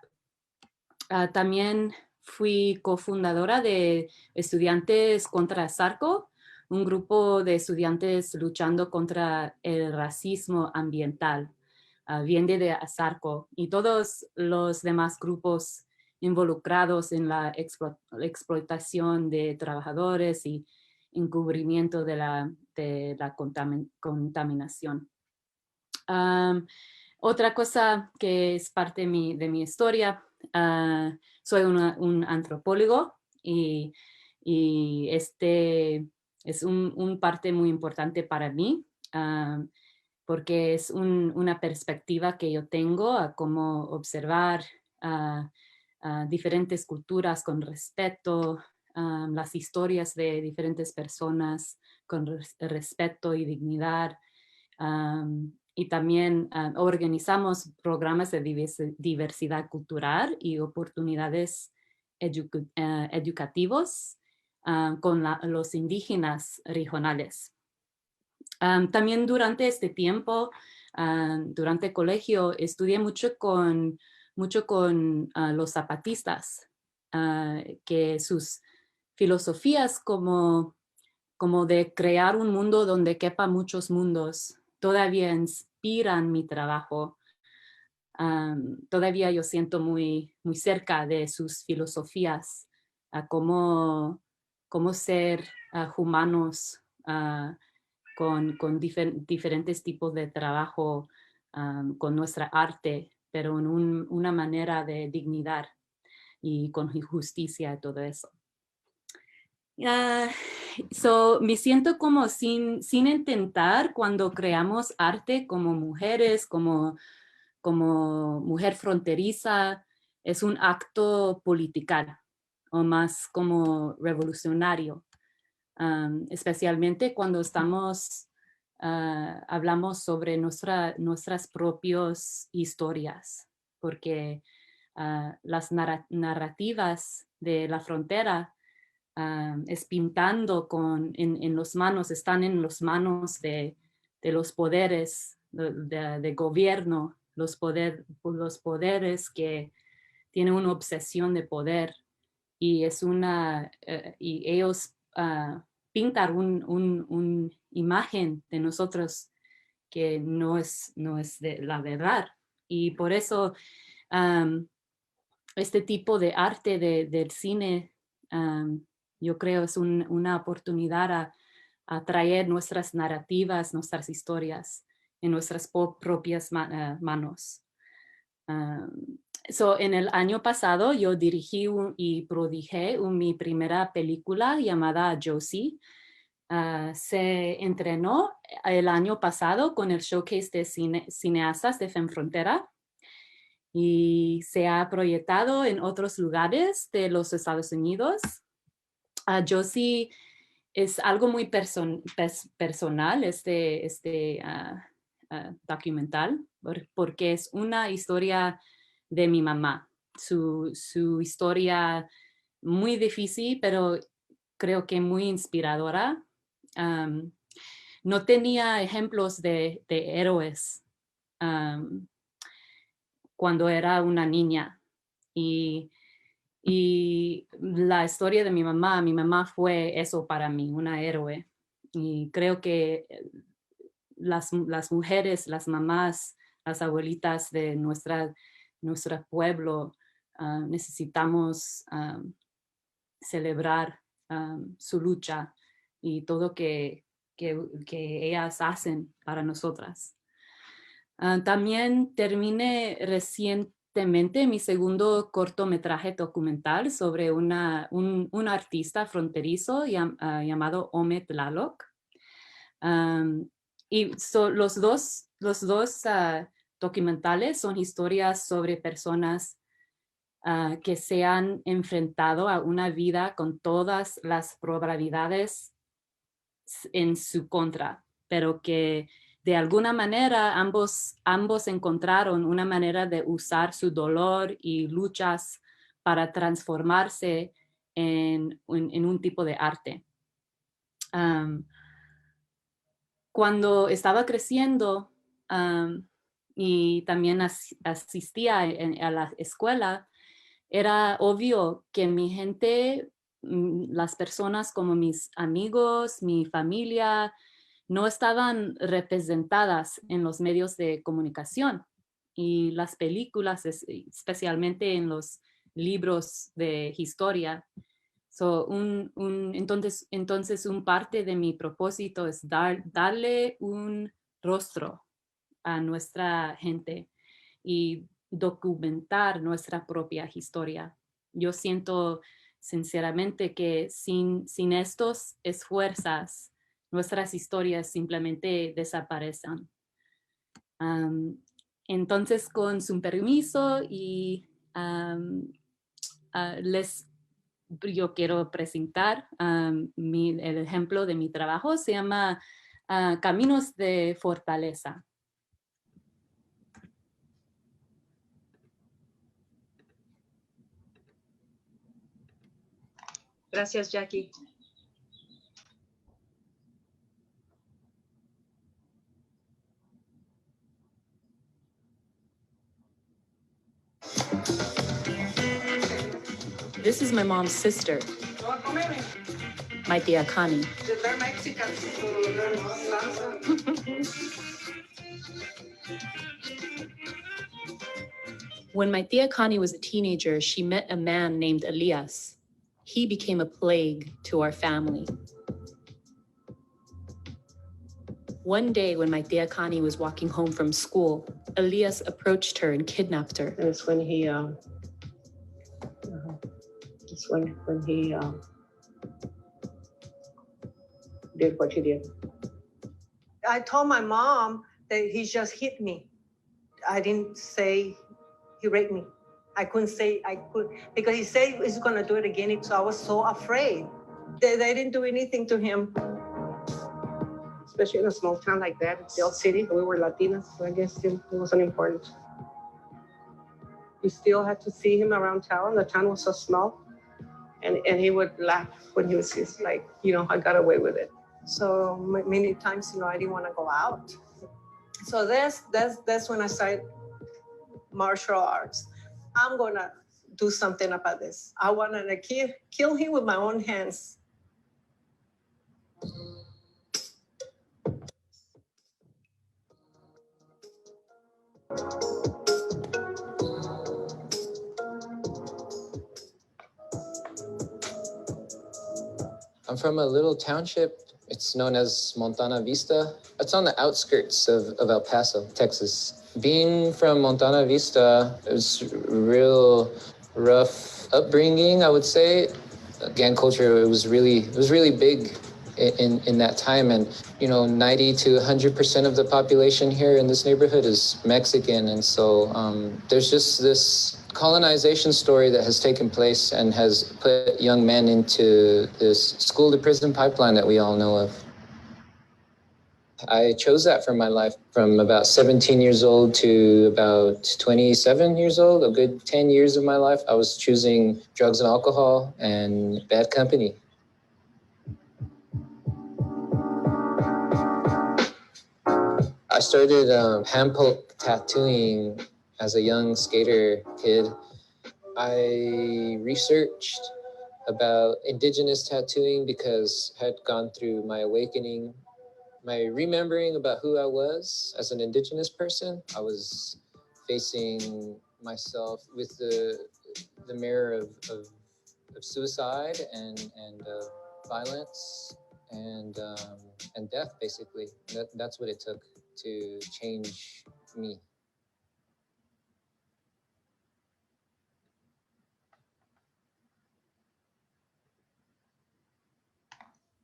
También fui cofundadora de Estudiantes contra Sarco, un grupo de estudiantes luchando contra el racismo ambiental. Viene de Sarco y todos los demás grupos involucrados en la explotación de trabajadores y encubrimiento de la contaminación. Otra cosa que es parte de mi historia, soy un antropólogo y este es un parte muy importante para mí porque es una perspectiva que yo tengo a cómo observar diferentes culturas con respeto, las historias de diferentes personas con respeto y dignidad. Y también organizamos programas de diversidad cultural y oportunidades educativos con los indígenas regionales. También durante este tiempo, durante el colegio, estudié mucho con los zapatistas, que sus filosofías como de crear un mundo donde quepa muchos mundos, todavía inspiran mi trabajo. Todavía yo siento muy, muy cerca de sus filosofías, cómo ser humanos con diferentes tipos de trabajo, con nuestra arte, pero en una manera de dignidad y con justicia y todo eso. Me siento como sin intentar cuando creamos arte como mujeres, como mujer fronteriza, es un acto political o más como revolucionario, especialmente cuando hablamos sobre nuestras propias historias, porque las narrativas de la frontera es pintando en las manos, están en las manos de los poderes de gobierno, los poderes que tienen una obsesión de poder y y ellos pintan una imagen de nosotros que no es de la verdad. Y por eso este tipo de arte del cine yo creo es una oportunidad a traer nuestras narrativas, nuestras historias en nuestras propias manos. En el año pasado yo dirigí y produje mi primera película llamada Josie. Se entrenó el año pasado con el showcase de cineastas de FemFrontera y se ha proyectado en otros lugares de los Estados Unidos. Josie es algo muy personal, documental, porque es una historia de mi mamá. Su historia muy difícil, pero creo que muy inspiradora. No tenía ejemplos de héroes cuando era una niña. Y la historia de mi mamá fue eso para mí, una héroe. Y creo que las mujeres, las mamás, las abuelitas de nuestro pueblo necesitamos celebrar su lucha y todo que ellas hacen para nosotras. También terminé recientemente mi segundo cortometraje documental sobre un artista fronterizo llamado Ome Tlaloc. Y los dos documentales son historias sobre personas que se han enfrentado a una vida con todas las probabilidades en su contra, pero que de alguna manera ambos encontraron una manera de usar su dolor y luchas para transformarse en un tipo de arte. Cuando estaba creciendo y también asistía a la escuela, era obvio que mi gente, las personas como mis amigos, mi familia, no estaban representadas en los medios de comunicación. Y las películas, especialmente en los libros de historia. Entonces, un parte de mi propósito es darle un rostro a nuestra gente y documentar nuestra propia historia. Yo siento sinceramente que sin estos esfuerzos, nuestras historias simplemente desaparecen. Entonces, con su permiso, y yo quiero presentar el ejemplo de mi trabajo. Se llama Caminos de Fortaleza. Gracias, Jackie. This is my mom's sister, my tia Connie. When my tia Connie was a teenager, she met a man named Elias. He became a plague to our family. One day when my tia Connie was walking home from school, Elias approached her and kidnapped her. And it's when he did what he did. I told my mom that he just hit me. I didn't say he raped me. I couldn't say, because he said he's gonna do it again, so I was so afraid. They didn't do anything to him. Especially in a small town like that, Del City, we were Latinas, so I guess it wasn't important. You still had to see him around town. The town was so small. And he would laugh when he was just like, I got away with it. So many times, I didn't want to go out. So that's when I started martial arts. I'm gonna do something about this. I wanted to kill him with my own hands. I'm from a little township. It's known as Montana Vista. It's on the outskirts of El Paso, Texas. Being from Montana Vista, it was a real rough upbringing, I would say. Gang culture, it was really big in that time. And, 90 to 100% of the population here in this neighborhood is Mexican. And so there's just this colonization story that has taken place and has put young men into this school to prison pipeline that we all know of. I chose that for my life from about 17 years old to about 27 years old. A good 10 years of my life, I was choosing drugs and alcohol and bad company. I started hand poke tattooing as a young skater kid. I researched about indigenous tattooing because I had gone through my awakening, my remembering about who I was as an indigenous person. I was facing myself with the mirror of suicide and violence and death, basically. That's what it took to change me.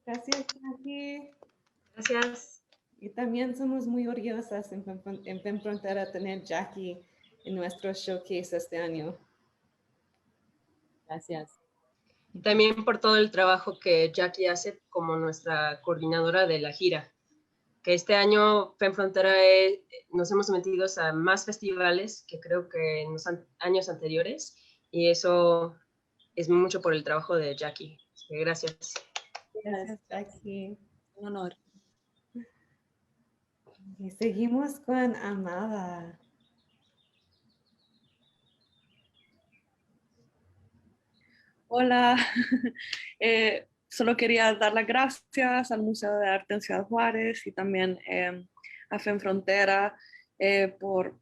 Gracias, Jackie. Gracias. Y también somos muy orgullosas en FEM Frontera tener Jackie en nuestro showcase este año. Gracias. Y también por todo el trabajo que Jackie hace como nuestra coordinadora de la gira. Que este año FEM Frontera nos hemos metido a más festivales que creo que en los años anteriores. Y eso es mucho por el trabajo de Jackie. Así que gracias. Gracias, Jackie. Un honor. Y seguimos con Amada. Hola, solo quería dar las gracias al Museo de Arte en Ciudad Juárez y también a FEM Frontera por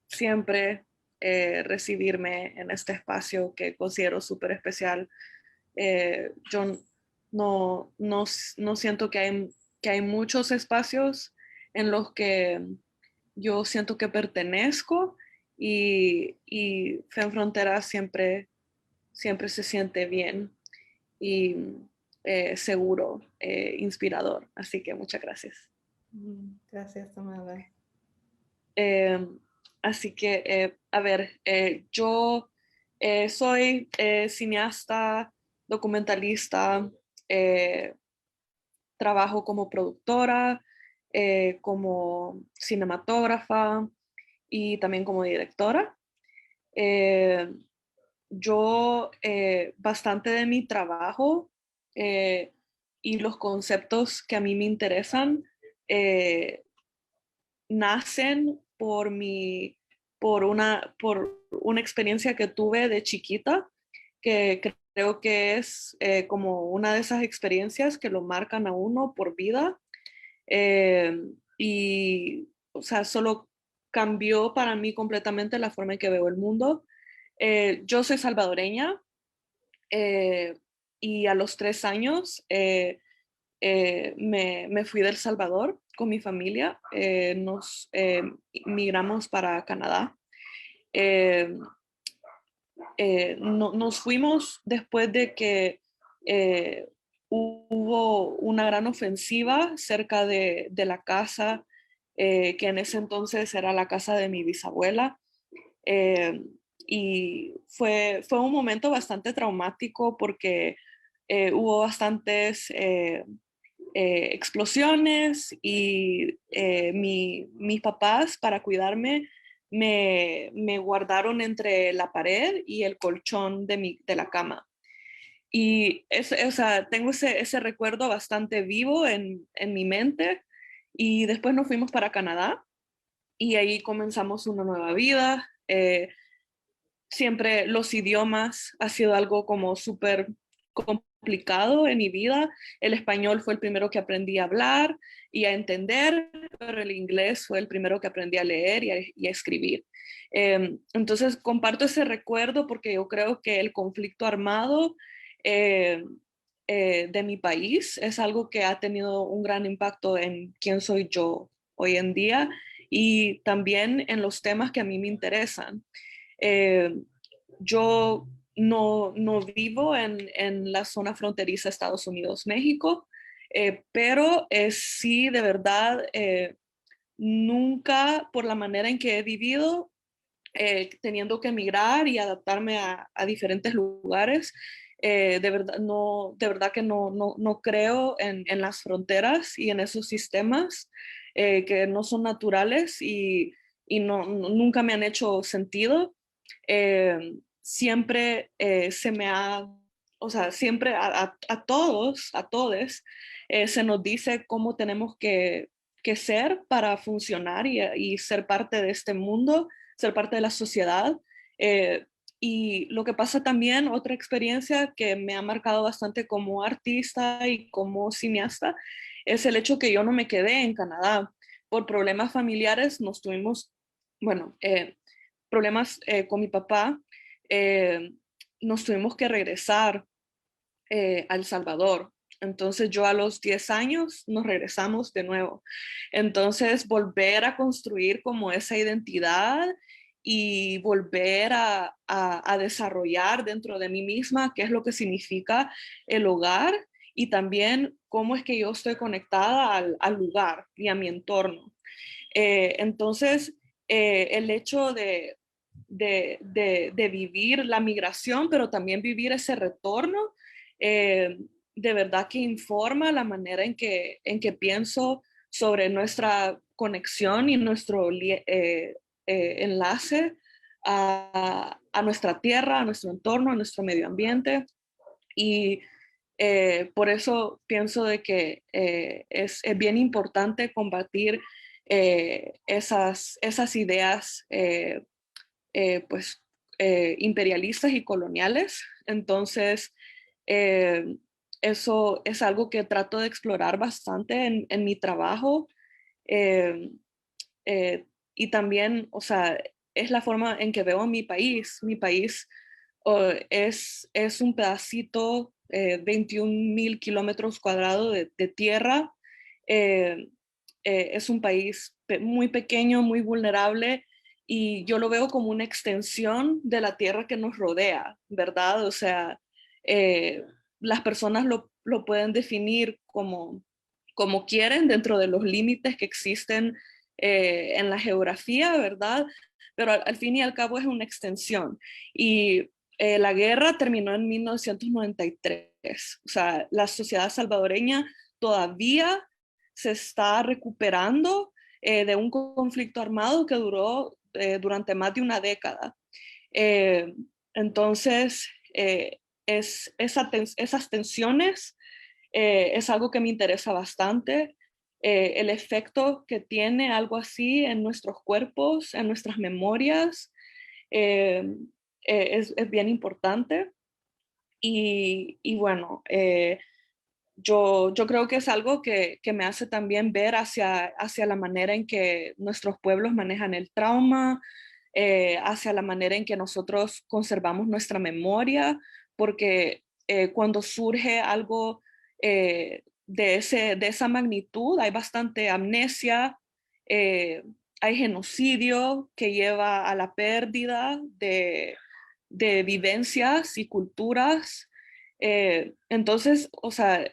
siempre recibirme en este espacio que considero súper especial. Yo no siento que hay muchos espacios en los que yo siento que pertenezco y FEM Frontera siempre se siente bien y seguro, inspirador. Así que muchas gracias. Gracias, Amada. Así que, a ver, yo soy cineasta, documentalista, trabajo como productora, como cinematógrafa y también como directora. Yo, bastante de mi trabajo y los conceptos que a mí me interesan nacen por una experiencia que tuve de chiquita, que creo que es como una de esas experiencias que lo marcan a uno por vida. Y, o sea, solo cambió para mí completamente la forma en que veo el mundo. Yo soy salvadoreña y a los 3 años me fui de El Salvador con mi familia. Nos migramos para Canadá. Nos fuimos después de que hubo una gran ofensiva cerca de la casa, que en ese entonces era la casa de mi bisabuela. Y fue un momento bastante traumático porque hubo bastantes explosiones y mis papás, para cuidarme, me guardaron entre la pared y el colchón de la cama. Y o sea, tengo ese recuerdo bastante vivo en mi mente. Y después nos fuimos para Canadá y ahí comenzamos una nueva vida. Siempre los idiomas ha sido algo como súper complicado en mi vida. El español fue el primero que aprendí a hablar y a entender, pero el inglés fue el primero que aprendí a leer y a escribir. Entonces comparto ese recuerdo porque yo creo que el conflicto armado de mi país es algo que ha tenido un gran impacto en quién soy yo hoy en día y también en los temas que a mí me interesan. Yo no vivo en la zona fronteriza Estados Unidos-México, pero sí, de verdad, nunca, por la manera en que he vivido, teniendo que emigrar y adaptarme a diferentes lugares, de verdad que no creo en las fronteras y en esos sistemas que no son naturales y nunca me han hecho sentido. Siempre se me ha, o sea, siempre a todos se nos dice cómo tenemos que ser para funcionar y ser parte de este mundo, ser parte de la sociedad. Y lo que pasa también, otra experiencia que me ha marcado bastante como artista y como cineasta, es el hecho que yo no me quedé en Canadá. Por problemas familiares nos tuvimos, bueno, problemas con mi papá, nos tuvimos que regresar a El Salvador. Entonces yo a los 10 años nos regresamos de nuevo. Entonces volver a construir como esa identidad y volver a desarrollar dentro de mí misma qué es lo que significa el hogar y también cómo es que yo estoy conectada al lugar y a mi entorno. Entonces, el hecho de vivir la migración, pero también vivir ese retorno, de verdad que informa la manera en que pienso sobre nuestra conexión y nuestro enlace a nuestra tierra, a nuestro entorno, a nuestro medio ambiente. Y por eso pienso de que es bien importante combatir esas ideas pues, imperialistas y coloniales. Entonces, eso es algo que trato de explorar bastante en mi trabajo. eh, y también, o sea, es la forma en que veo mi país. Mi país es un pedacito, 21,000 kilómetros cuadrados de tierra. Es un país muy pequeño, muy vulnerable, y yo lo veo como una extensión de la tierra que nos rodea, ¿verdad? O sea, las personas lo pueden definir como quieren dentro de los límites que existen en la geografía, ¿verdad? Pero al fin y al cabo es una extensión. Y la guerra terminó en 1993. O sea, la sociedad salvadoreña todavía se está recuperando de un conflicto armado que duró durante más de una década. Entonces, esas tensiones es algo que me interesa bastante. El efecto que tiene algo así en nuestros cuerpos, en nuestras memorias, es bien importante. Y bueno, yo creo que es algo que me hace también ver hacia la manera en que nuestros pueblos manejan el trauma, hacia la manera en que nosotros conservamos nuestra memoria, porque cuando surge algo de esa magnitud, hay bastante amnesia, hay genocidio que lleva a la pérdida de vivencias y culturas. Entonces, o sea,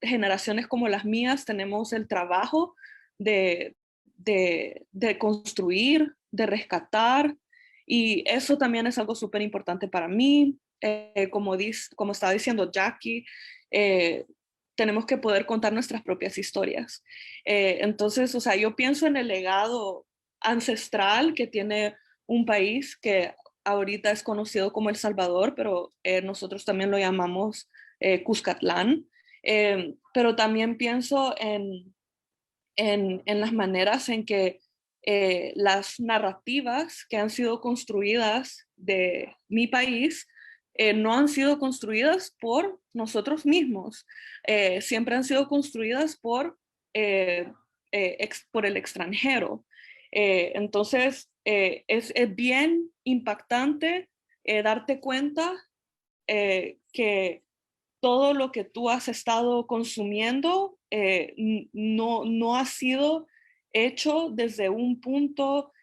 generaciones como las mías tenemos el trabajo de construir, de rescatar, y eso también es algo súper importante para mí. Como estaba diciendo Jackie, tenemos que poder contar nuestras propias historias. Entonces, o sea, yo pienso en el legado ancestral que tiene un país que ahorita es conocido como El Salvador, pero nosotros también lo llamamos Cuscatlán. Pero también pienso en las maneras en que las narrativas que han sido construidas de mi país no han sido construidas por nosotros mismos, siempre han sido construidas por el extranjero. Entonces, es bien impactante darte cuenta que todo lo que tú has estado consumiendo no ha sido hecho desde un punto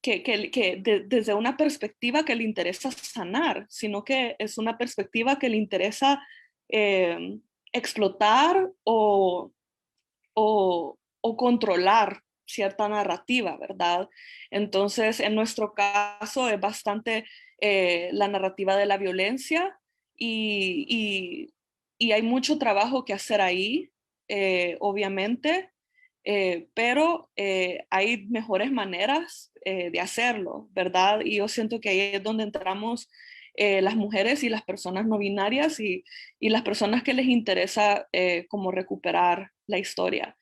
desde una perspectiva que le interesa sanar, sino que es una perspectiva que le interesa explotar o controlar cierta narrativa, ¿verdad? Entonces, en nuestro caso es bastante la narrativa de la violencia, y hay mucho trabajo que hacer ahí, obviamente, pero hay mejores maneras de hacerlo, ¿verdad? Y yo siento que ahí es donde entramos las mujeres y las personas no binarias y las personas que les interesa como recuperar la historia.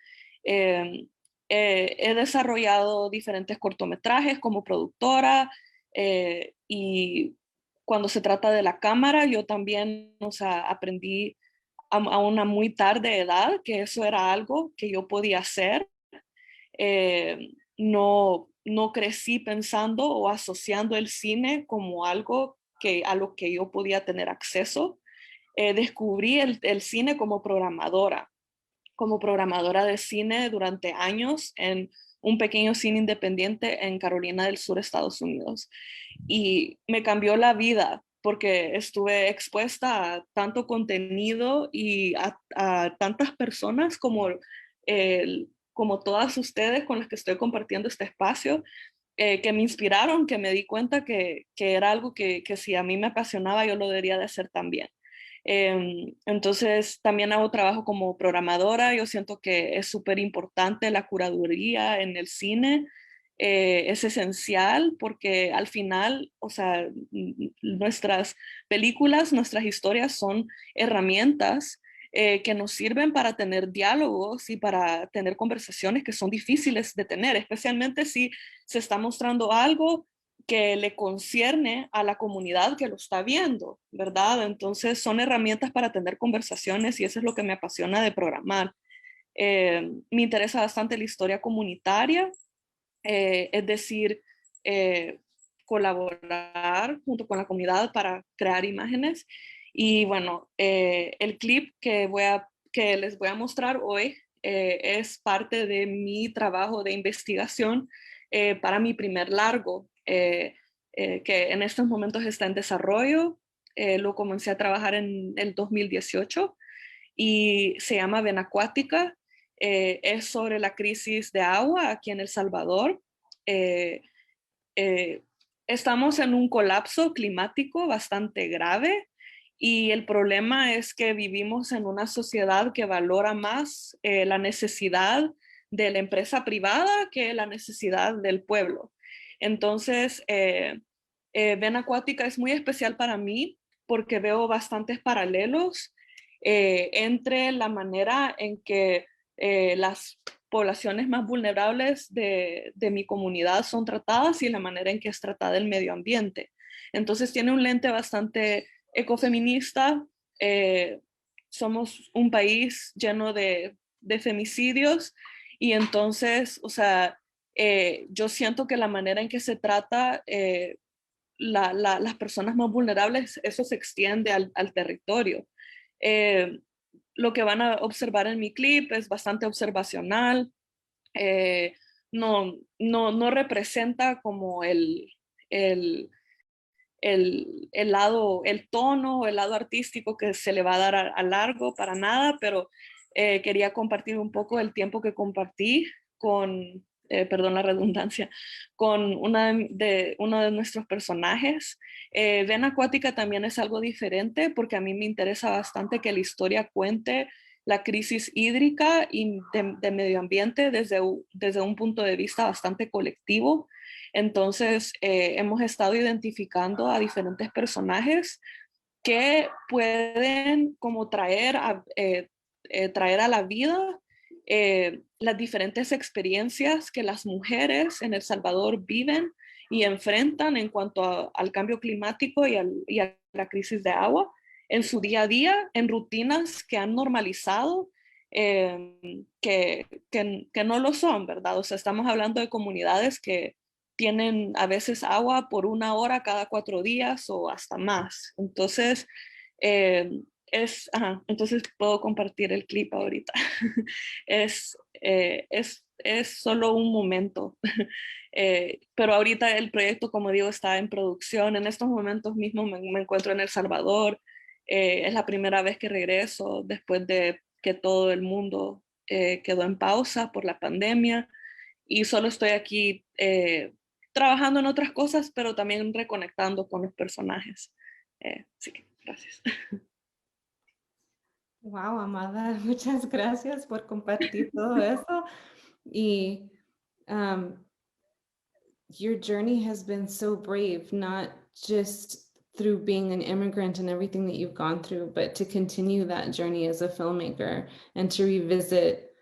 He desarrollado diferentes cortometrajes como productora, y cuando se trata de la cámara, yo también, o sea, aprendí a una muy tarde edad que eso era algo que yo podía hacer. No crecí pensando o asociando el cine como algo a lo que yo podía tener acceso. Descubrí el cine como programadora de cine durante años en un pequeño cine independiente en Carolina del Sur, Estados Unidos. Y me cambió la vida porque estuve expuesta a tanto contenido y a tantas personas como todas ustedes con las que estoy compartiendo este espacio, que me inspiraron, que me di cuenta que era algo que si a mí me apasionaba, yo lo debería de hacer también. Entonces, también hago trabajo como programadora. Yo siento que es súper importante la curaduría en el cine. Es esencial porque al final, o sea, nuestras películas, nuestras historias son herramientas que nos sirven para tener diálogos y para tener conversaciones que son difíciles de tener, especialmente si se está mostrando algo que le concierne a la comunidad que lo está viendo, ¿verdad? Entonces son herramientas para tener conversaciones y eso es lo que me apasiona de programar. Me interesa bastante la historia comunitaria, es decir, colaborar junto con la comunidad para crear imágenes. Y bueno, el clip que les voy a mostrar hoy es parte de mi trabajo de investigación para mi primer largo, que en estos momentos está en desarrollo. Lo comencé a trabajar en el 2018 y se llama Ven Acuática. Es sobre la crisis de agua aquí en El Salvador. Estamos en un colapso climático bastante grave y el problema es que vivimos en una sociedad que valora más la necesidad de la empresa privada que la necesidad del pueblo. Entonces, Ven Acuática es muy especial para mí porque veo bastantes paralelos entre la manera en que las poblaciones más vulnerables de mi comunidad son tratadas y la manera en que es tratada el medio ambiente. Entonces tiene un lente bastante ecofeminista. Somos un país lleno de femicidios y entonces, o sea, yo siento que la manera en que se trata las personas más vulnerables, eso se extiende al territorio. Lo que van a observar en mi clip es bastante observacional. No representa como el lado, el tono, el lado artístico que se le va a dar a largo, para nada, pero quería compartir un poco el tiempo que compartí con, perdón la redundancia, con uno de nuestros personajes. Ven Acuática también es algo diferente porque a mí me interesa bastante que la historia cuente la crisis hídrica y de medio ambiente desde un punto de vista bastante colectivo. Entonces, hemos estado identificando a diferentes personajes que pueden como traer a la vida las diferentes experiencias que las mujeres en El Salvador viven y enfrentan en cuanto al cambio climático y a la crisis de agua en su día a día, en rutinas que han normalizado, que no lo son, ¿verdad? O sea, estamos hablando de comunidades que tienen a veces agua por 1 hora cada 4 días o hasta más. Entonces, entonces puedo compartir el clip ahorita. Es solo un momento. Pero ahorita el proyecto, como digo, está en producción. En estos momentos mismos me encuentro en El Salvador. Es la primera vez que regreso después de que todo el mundo quedó en pausa por la pandemia. Y solo estoy aquí trabajando en otras cosas, pero también reconectando con los personajes. Sí, gracias. Wow, Amada, muchas gracias por compartir todo eso. Y your journey has been so brave, not just through being an immigrant and everything that you've gone through, but to continue that journey as a filmmaker and to revisit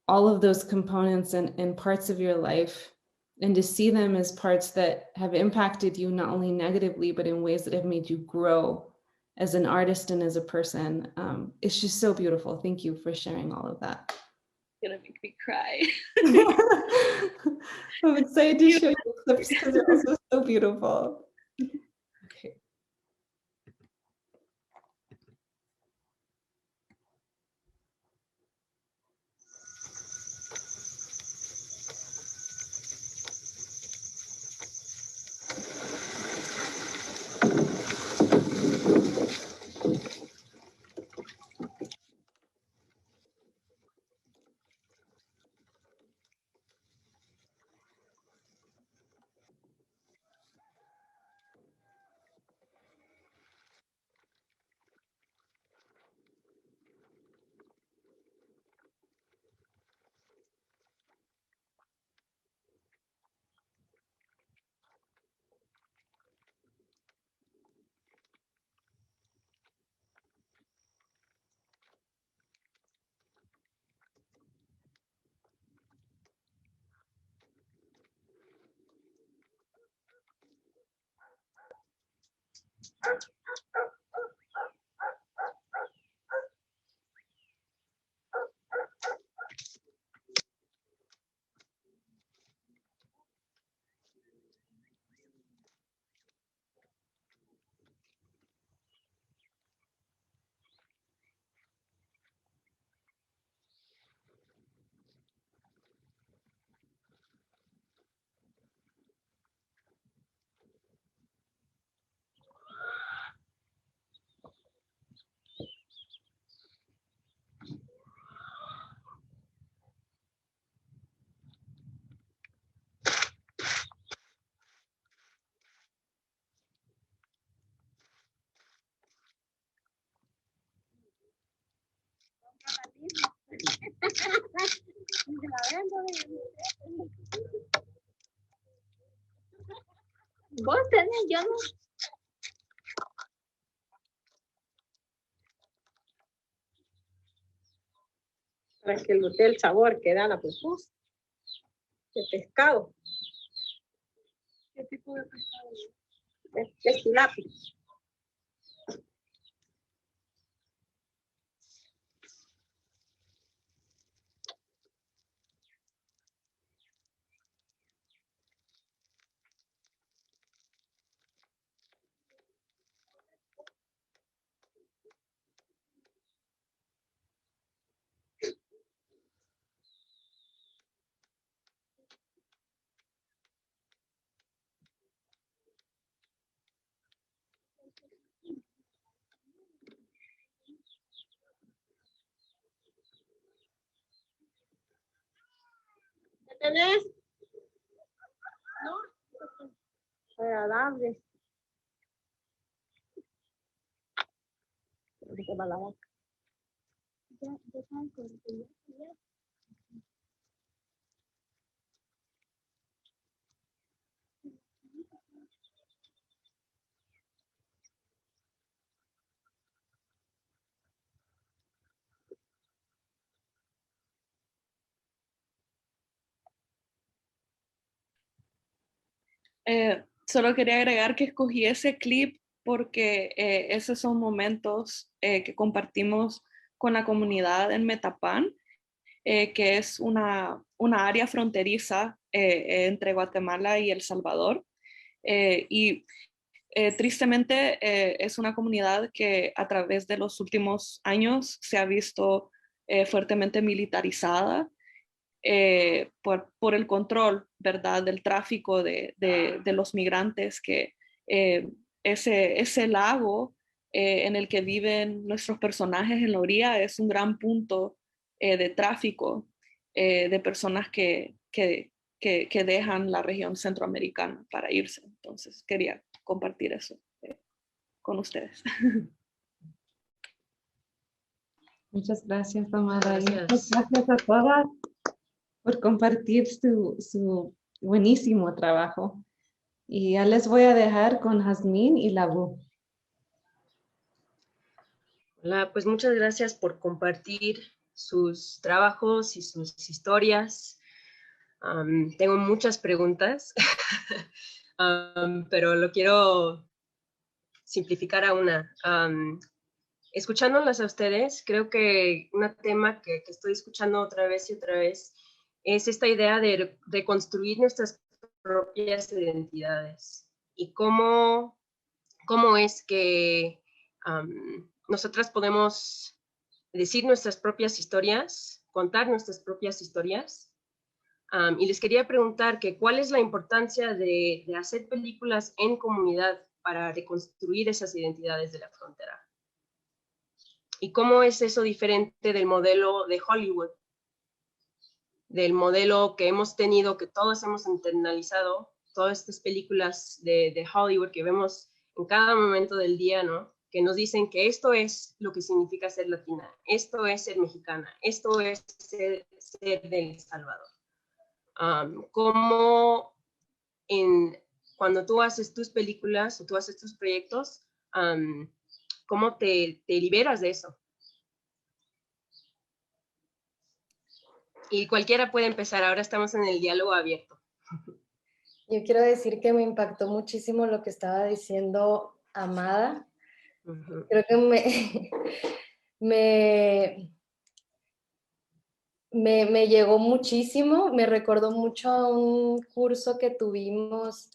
all of those components and parts of your life and to see them as parts that have impacted you not only negatively, but in ways that have made you grow as an artist and as a person. It's just so beautiful. Thank you for sharing all of that. It's gonna make me cry. I'm excited to show you the clips because they're also so beautiful. Okay. Vos tenés, yo no. Para que le dé el sabor que da la pupusa. De pescado. ¿Qué tipo de pescado? Es tilapia. ¿Qué tenés? No. Agradable. Ahorita va la boca. Ya saben con lo que ya. Solo quería agregar que escogí ese clip porque esos son momentos que compartimos con la comunidad en Metapán, que es una área fronteriza entre Guatemala y El Salvador. Y tristemente es una comunidad que a través de los últimos años se ha visto fuertemente militarizada por el control, ¿verdad?, del tráfico de los migrantes, que ese lago en el que viven nuestros personajes en la orilla es un gran punto de tráfico de personas que dejan la región centroamericana para irse. Entonces quería compartir eso con ustedes. Muchas gracias, Tamara. Gracias. Muchas gracias a todas por compartir su buenísimo trabajo. Y ya les voy a dejar con Jazmín y Labu. Hola, pues muchas gracias por compartir sus trabajos y sus historias. Tengo muchas preguntas, pero lo quiero simplificar a una. Escuchándolas a ustedes, creo que un tema que estoy escuchando otra vez y otra vez es esta idea de reconstruir nuestras propias identidades y cómo es que nosotras podemos decir nuestras propias historias, contar nuestras propias historias. Y les quería preguntar que cuál es la importancia de hacer películas en comunidad para reconstruir esas identidades de la frontera. ¿Y cómo es eso diferente del modelo de Hollywood? Del modelo que hemos tenido, que todos hemos internalizado, todas estas películas de Hollywood que vemos en cada momento del día, ¿no? Que nos dicen que esto es lo que significa ser latina, esto es ser mexicana, esto es ser de El Salvador. ¿Cómo cuando tú haces tus películas o tú haces tus proyectos, cómo te liberas de eso? Y cualquiera puede empezar, ahora estamos en el diálogo abierto. Yo quiero decir que me impactó muchísimo lo que estaba diciendo Amada. Creo que me llegó muchísimo, me recordó mucho a un curso que tuvimos,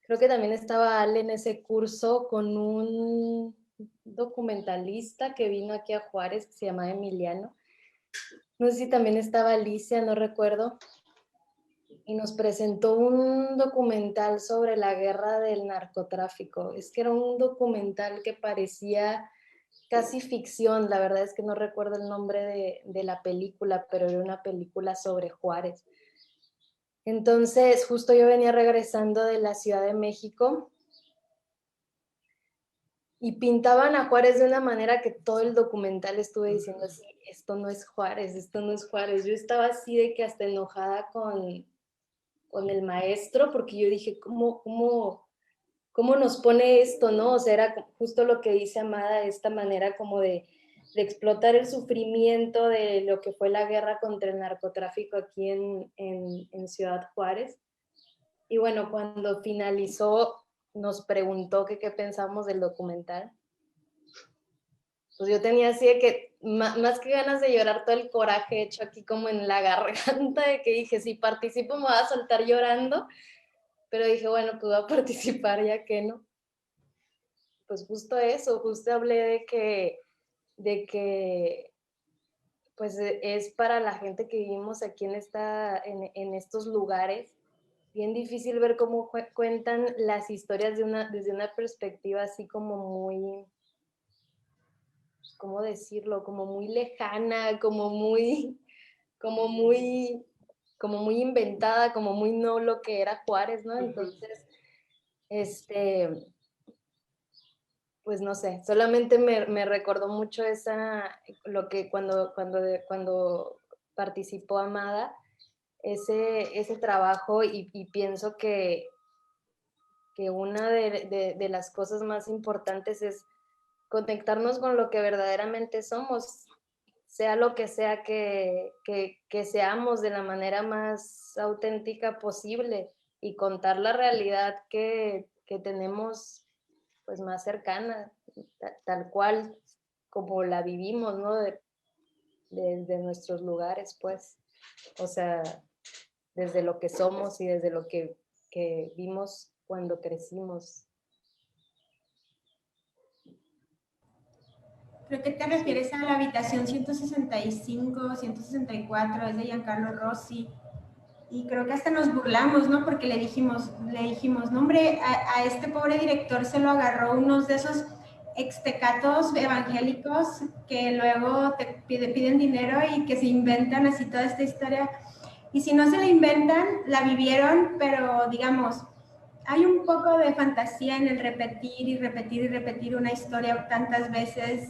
creo que también estaba Ale en ese curso, con un documentalista que vino aquí a Juárez, que se llama Emiliano. No sé si también estaba Alicia, no recuerdo. Y nos presentó un documental sobre la guerra del narcotráfico. Es que era un documental que parecía casi ficción, la verdad es que no recuerdo el nombre de la película, pero era una película sobre Juárez. Entonces, justo yo venía regresando de la Ciudad de México y pintaban a Juárez de una manera que todo el documental estuve diciendo así, esto no es Juárez, esto no es Juárez. Yo estaba así de que hasta enojada con el maestro, porque yo dije, ¿cómo nos pone esto, no? O sea, era justo lo que dice Amada, esta manera como de explotar el sufrimiento de lo que fue la guerra contra el narcotráfico aquí en Ciudad Juárez. Y bueno, cuando finalizó, nos preguntó que qué pensamos del documental. Pues yo tenía así de que, más que ganas de llorar, todo el coraje hecho aquí como en la garganta, de que dije, si participo me voy a soltar llorando, pero dije, bueno, pues voy a participar ya que no. Pues justo eso, justo hablé de que pues es para la gente que vivimos aquí en estos lugares, bien difícil ver cómo cuentan las historias desde una perspectiva así como muy, ¿cómo decirlo? Como muy lejana, como muy inventada, como muy no lo que era Juárez, ¿no? Entonces, pues no sé, solamente me recordó mucho lo que cuando participó Amada, ese trabajo, y pienso que una de las cosas más importantes es conectarnos con lo que verdaderamente somos, sea lo que sea que seamos, de la manera más auténtica posible, y contar la realidad que tenemos pues más cercana, tal cual como la vivimos, ¿no? Desde nuestros lugares, pues, o sea, desde lo que somos y desde lo que vimos cuando crecimos. Creo que te refieres a la habitación 165, 164, es de Giancarlo Rossi. Y creo que hasta nos burlamos, ¿no? Porque le dijimos, no, hombre, a este pobre director se lo agarró unos de esos extecatos evangélicos que luego te piden dinero y que se inventan así toda esta historia. Y si no se la inventan, la vivieron, pero digamos, hay un poco de fantasía en el repetir y repetir y repetir una historia tantas veces.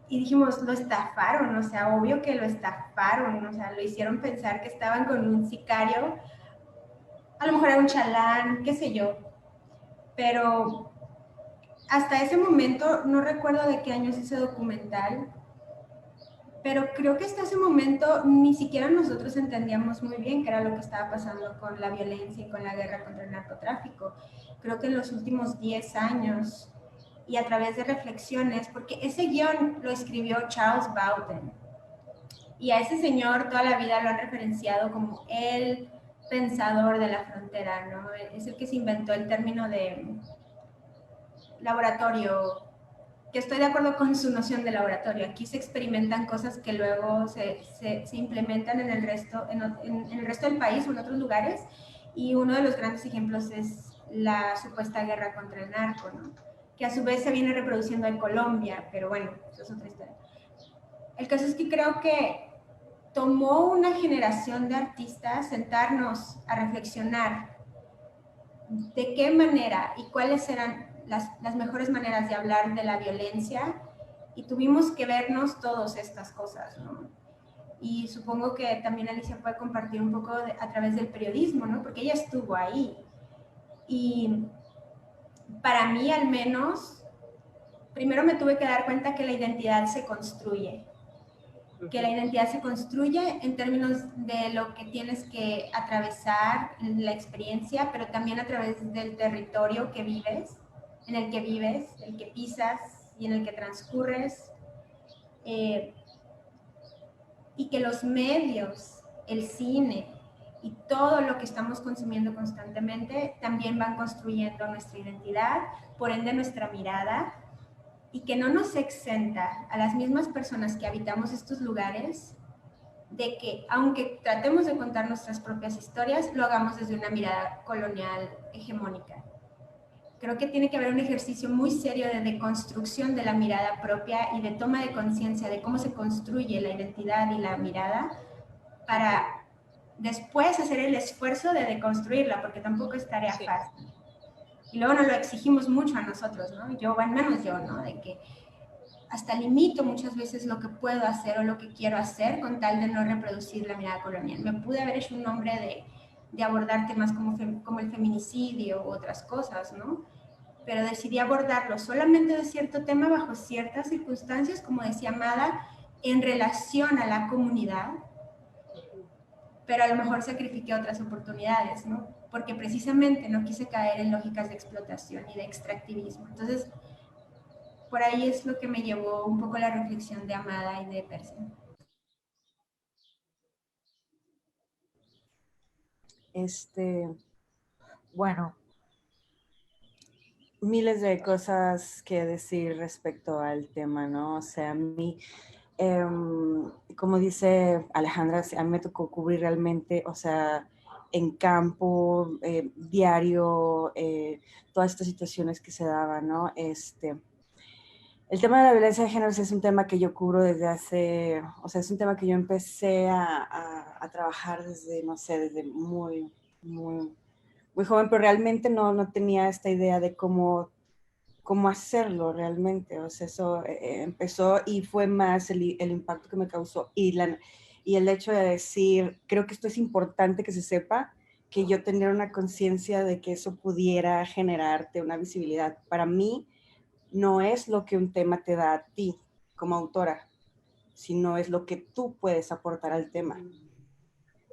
Y dijimos, lo estafaron, o sea, obvio que lo estafaron, o sea, lo hicieron pensar que estaban con un sicario, a lo mejor era un chalán, qué sé yo, pero hasta ese momento, no recuerdo de qué año es ese documental, pero creo que hasta ese momento ni siquiera nosotros entendíamos muy bien qué era lo que estaba pasando con la violencia y con la guerra contra el narcotráfico. Creo que en los últimos 10 años, y a través de reflexiones, porque ese guión lo escribió Charles Bowden, y a ese señor toda la vida lo han referenciado como el pensador de la frontera, ¿no? Es el que se inventó el término de laboratorio, que estoy de acuerdo con su noción de laboratorio. Aquí se experimentan cosas que luego se implementan en el resto del país o en otros lugares, y uno de los grandes ejemplos es la supuesta guerra contra el narco, ¿no? Que a su vez se viene reproduciendo en Colombia, pero bueno, eso es otra historia. El caso es que creo que tomó una generación de artistas sentarnos a reflexionar de qué manera y cuáles eran las mejores maneras de hablar de la violencia, y tuvimos que vernos todas estas cosas, ¿no? Y supongo que también Alicia puede compartir un poco a través del periodismo, ¿no? Porque ella estuvo ahí. Y para mí, al menos, primero me tuve que dar cuenta que la identidad se construye. Que la identidad se construye en términos de lo que tienes que atravesar, la experiencia, pero también a través del territorio que vives. en el que vives, el que pisas y en el que transcurres, y que los medios, el cine y todo lo que estamos consumiendo constantemente también van construyendo nuestra identidad, por ende nuestra mirada, y que no nos exenta a las mismas personas que habitamos estos lugares de que, aunque tratemos de contar nuestras propias historias, lo hagamos desde una mirada colonial hegemónica. Creo que tiene que haber un ejercicio muy serio de deconstrucción de la mirada propia y de toma de conciencia de cómo se construye la identidad y la mirada para después hacer el esfuerzo de deconstruirla, porque tampoco es tarea fácil. Y luego nos lo exigimos mucho a nosotros, ¿no? Yo, al menos yo, ¿no? De que hasta limito muchas veces lo que puedo hacer o lo que quiero hacer con tal de no reproducir la mirada colonial. Me pude haber hecho un nombre de abordar temas como el feminicidio u otras cosas, ¿no? Pero decidí abordarlo solamente de cierto tema bajo ciertas circunstancias, como decía Amada, en relación a la comunidad, pero a lo mejor sacrifiqué otras oportunidades, ¿no? Porque precisamente no quise caer en lógicas de explotación y de extractivismo. Entonces, por ahí es lo que me llevó un poco la reflexión de Amada y de Persia. Bueno, miles de cosas que decir respecto al tema, ¿no? O sea, a mí, como dice Alejandra, a mí me tocó cubrir realmente, o sea, en campo, diario, todas estas situaciones que se daban, ¿no? El tema de la violencia de género es un tema que yo cubro desde hace, o sea, es un tema que yo empecé a trabajar desde, no sé, desde muy joven, pero realmente no tenía esta idea de cómo hacerlo realmente. O sea, eso empezó y fue más el impacto que me causó y el hecho de decir, creo que esto es importante que se sepa, que yo tener una conciencia de que eso pudiera generarte una visibilidad. Para mí, no es lo que un tema te da a ti como autora, sino es lo que tú puedes aportar al tema.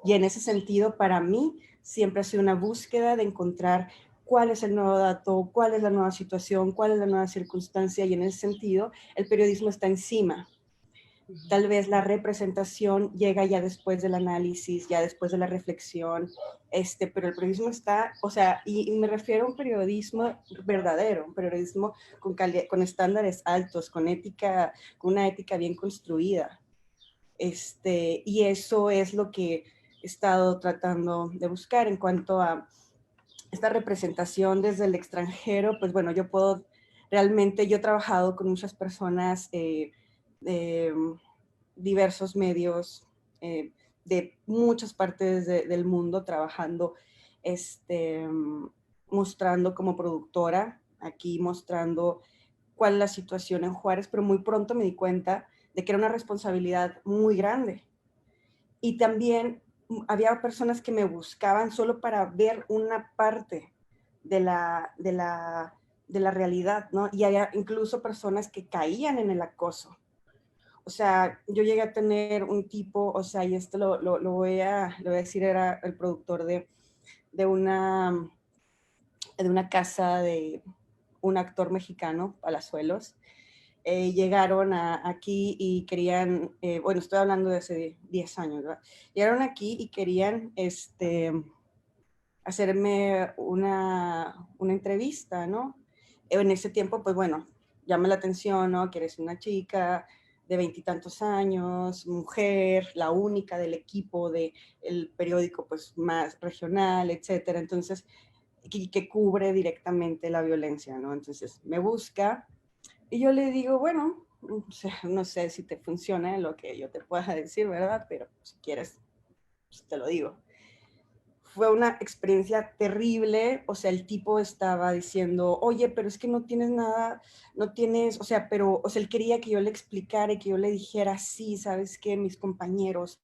Y en ese sentido, para mí, siempre ha sido una búsqueda de encontrar cuál es el nuevo dato, cuál es la nueva situación, cuál es la nueva circunstancia, y en ese sentido, el periodismo está encima. Tal vez la representación llega ya después del análisis, ya después de la reflexión, pero el periodismo está, o sea, y me refiero a un periodismo verdadero, un periodismo con estándares altos, con una ética bien construida. Y eso es lo que he estado tratando de buscar en cuanto a esta representación desde el extranjero. Pues bueno, yo he trabajado con muchas personas de diversos medios, de muchas partes del mundo, trabajando, mostrando como productora, aquí mostrando cuál es la situación en Juárez, pero muy pronto me di cuenta de que era una responsabilidad muy grande. Y también había personas que me buscaban solo para ver una parte de la realidad, ¿no? Y había incluso personas que caían en el acoso. O sea, yo llegué a tener un tipo, o sea, y esto lo voy a decir, era el productor de una casa de un actor mexicano, Palazuelos. Llegaron aquí y querían, bueno, estoy hablando de hace 10 años, ¿verdad? Llegaron aquí y querían hacerme una entrevista, ¿no? En ese tiempo, pues bueno, llama la atención, ¿no? Que eres una chica de 20 y tantos años, mujer, la única del equipo del periódico pues más regional, etcétera. Entonces, que cubre directamente la violencia, ¿no? Entonces, me busca. Y yo le digo, bueno, o sea, no sé si te funciona lo que yo te pueda decir, ¿verdad? Pero si quieres, pues te lo digo. Fue una experiencia terrible. O sea, el tipo estaba diciendo, oye, pero es que no tienes nada, no tienes, o sea, él quería que yo le explicara y que yo le dijera, sí, ¿sabes qué? Mis compañeros,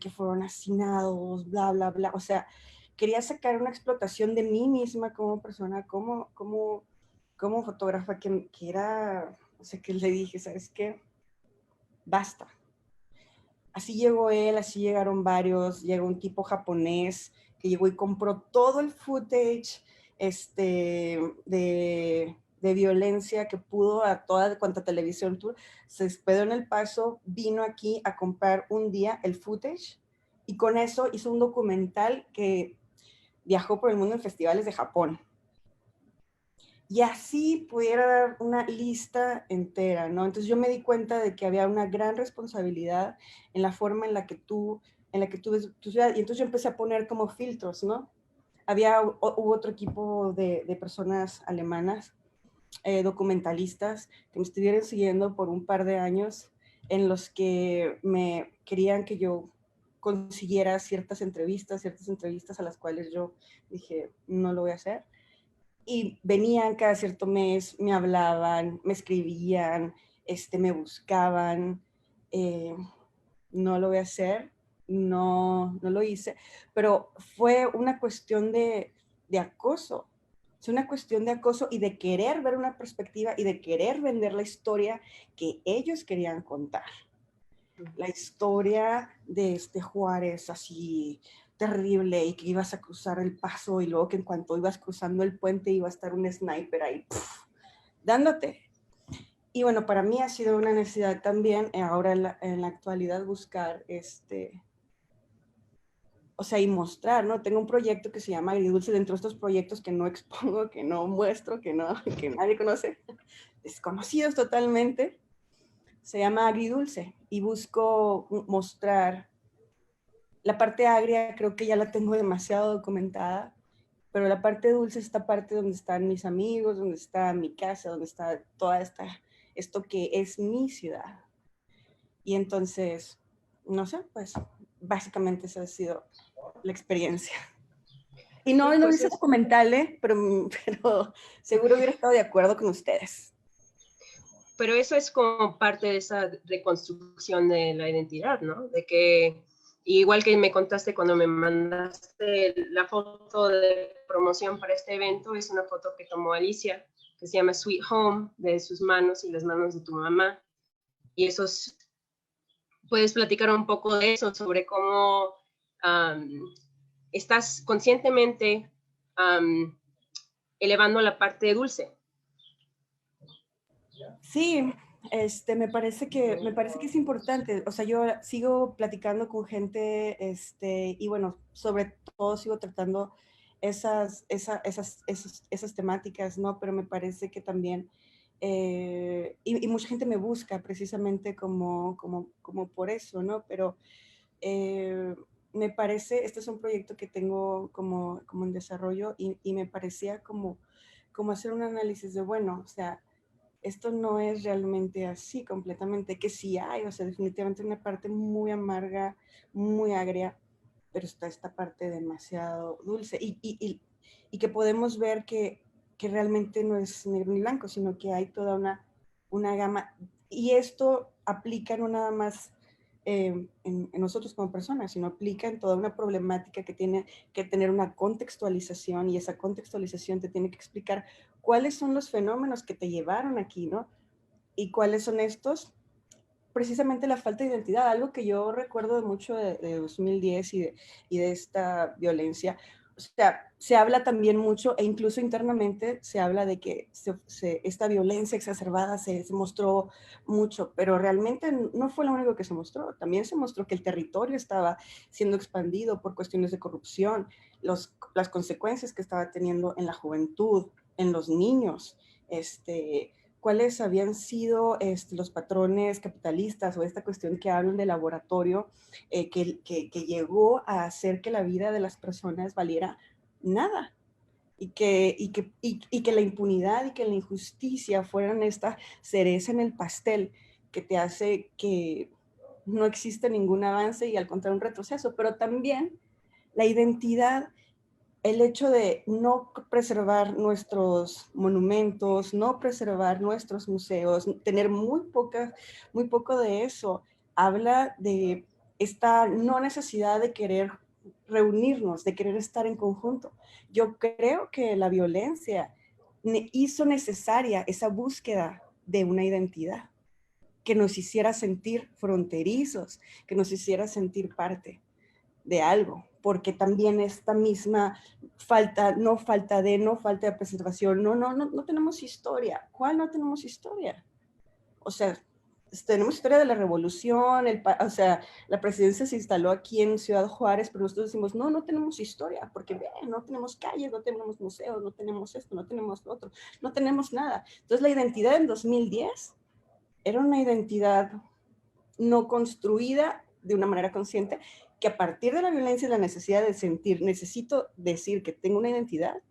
que fueron asesinados, bla, bla, bla. O sea, quería sacar una explotación de mí misma como persona, como fotógrafa, que era, o sea, que le dije, ¿sabes qué? Basta. Así llegó él, así llegaron varios, llegó un tipo japonés que llegó y compró todo el footage de de violencia que pudo a toda cuanta televisión se hospedó en El Paso, vino aquí a comprar un día el footage y con eso hizo un documental que viajó por el mundo en festivales de Japón. Y así pudiera dar una lista entera, ¿no? Entonces yo me di cuenta de que había una gran responsabilidad en la forma en la que tú ves tu ciudad. Y entonces yo empecé a poner como filtros, ¿no? Hubo otro equipo de personas alemanas, documentalistas, que me estuvieron siguiendo por un par de años, en los que me querían que yo consiguiera ciertas entrevistas a las cuales yo dije, no lo voy a hacer. Y venían cada cierto mes, me hablaban, me escribían, me buscaban, no lo voy a hacer, no lo hice, pero fue una cuestión de acoso. Es una cuestión de acoso y de querer ver una perspectiva y de querer vender la historia que ellos querían contar. La historia de Juárez así terrible y que ibas a cruzar el Paso y luego que en cuanto ibas cruzando el puente iba a estar un sniper ahí dándote. Y bueno, para mí ha sido una necesidad también ahora en la actualidad buscar o sea, y mostrar, ¿no? Tengo un proyecto que se llama Agridulce, dentro de estos proyectos que no expongo, que no muestro, que nadie conoce, desconocidos totalmente, se llama Agridulce y busco mostrar la parte agria, creo que ya la tengo demasiado documentada, pero la parte dulce es esta parte donde están mis amigos, donde está mi casa, donde está toda esto que es mi ciudad. Y entonces, no sé, pues básicamente esa ha sido la experiencia. Y no lo hice documental, pero seguro hubiera estado de acuerdo con ustedes. Pero eso es como parte de esa reconstrucción de la identidad, ¿no? De que, igual que me contaste cuando me mandaste la foto de promoción para este evento, es una foto que tomó Alicia, que se llama Sweet Home, de sus manos y las manos de tu mamá. Y esos, puedes platicar un poco de eso, sobre cómo estás conscientemente elevando la parte dulce. Sí, me parece que es importante. O sea, yo sigo platicando con gente, y bueno, sobre todo sigo tratando esas temáticas, ¿no? Pero me parece que también, y mucha gente me busca precisamente como por eso, ¿no? Pero me parece, este es un proyecto que tengo como en desarrollo y me parecía como hacer un análisis de, bueno, o sea, esto no es realmente así completamente, que sí hay, o sea, definitivamente una parte muy amarga, muy agria, pero está esta parte demasiado dulce y que podemos ver que realmente no es negro ni blanco, sino que hay toda una gama, y esto aplica no nada más en nosotros como personas, sino aplica en toda una problemática que tiene que tener una contextualización, y esa contextualización te tiene que explicar cuáles son los fenómenos que te llevaron aquí, ¿no? Y cuáles son estos, precisamente la falta de identidad, algo que yo recuerdo mucho de 2010 y de esta violencia. O sea, se habla también mucho, e incluso internamente se habla de que esta violencia exacerbada se mostró mucho, pero realmente no fue lo único que se mostró. También se mostró que el territorio estaba siendo expandido por cuestiones de corrupción, las consecuencias que estaba teniendo en la juventud, en los niños, cuáles habían sido los patrones capitalistas o esta cuestión que hablan de laboratorio que llegó a hacer que la vida de las personas valiera nada y que la impunidad y que la injusticia fueran esta cereza en el pastel que te hace que no existe ningún avance y al contrario un retroceso, pero también la identidad, el hecho de no preservar nuestros monumentos, no preservar nuestros museos, tener muy poco de eso, habla de esta no necesidad de querer reunirnos, de querer estar en conjunto. Yo creo que la violencia hizo necesaria esa búsqueda de una identidad que nos hiciera sentir fronterizos, que nos hiciera sentir parte de algo, porque también esta misma falta de preservación, no tenemos historia. ¿Cuál no tenemos historia? O sea, tenemos historia de la revolución, o sea, la presidencia se instaló aquí en Ciudad Juárez, pero nosotros decimos, no tenemos historia, porque no tenemos calles, no tenemos museos, no tenemos esto, no tenemos lo otro, no tenemos nada. Entonces la identidad en 2010 era una identidad no construida de una manera consciente, que a partir de la violencia y la necesidad de sentir, necesito decir que tengo una identidad,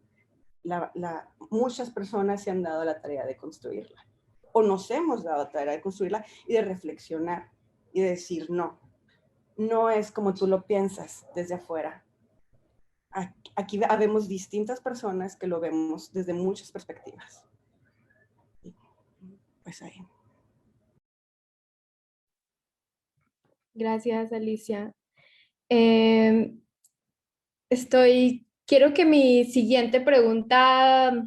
muchas personas se han dado la tarea de construirla, o nos hemos dado la tarea de construirla y de reflexionar y de decir no es como tú lo piensas desde afuera. Aquí habemos distintas personas que lo vemos desde muchas perspectivas. Pues ahí. Gracias, Alicia. Quiero que mi siguiente pregunta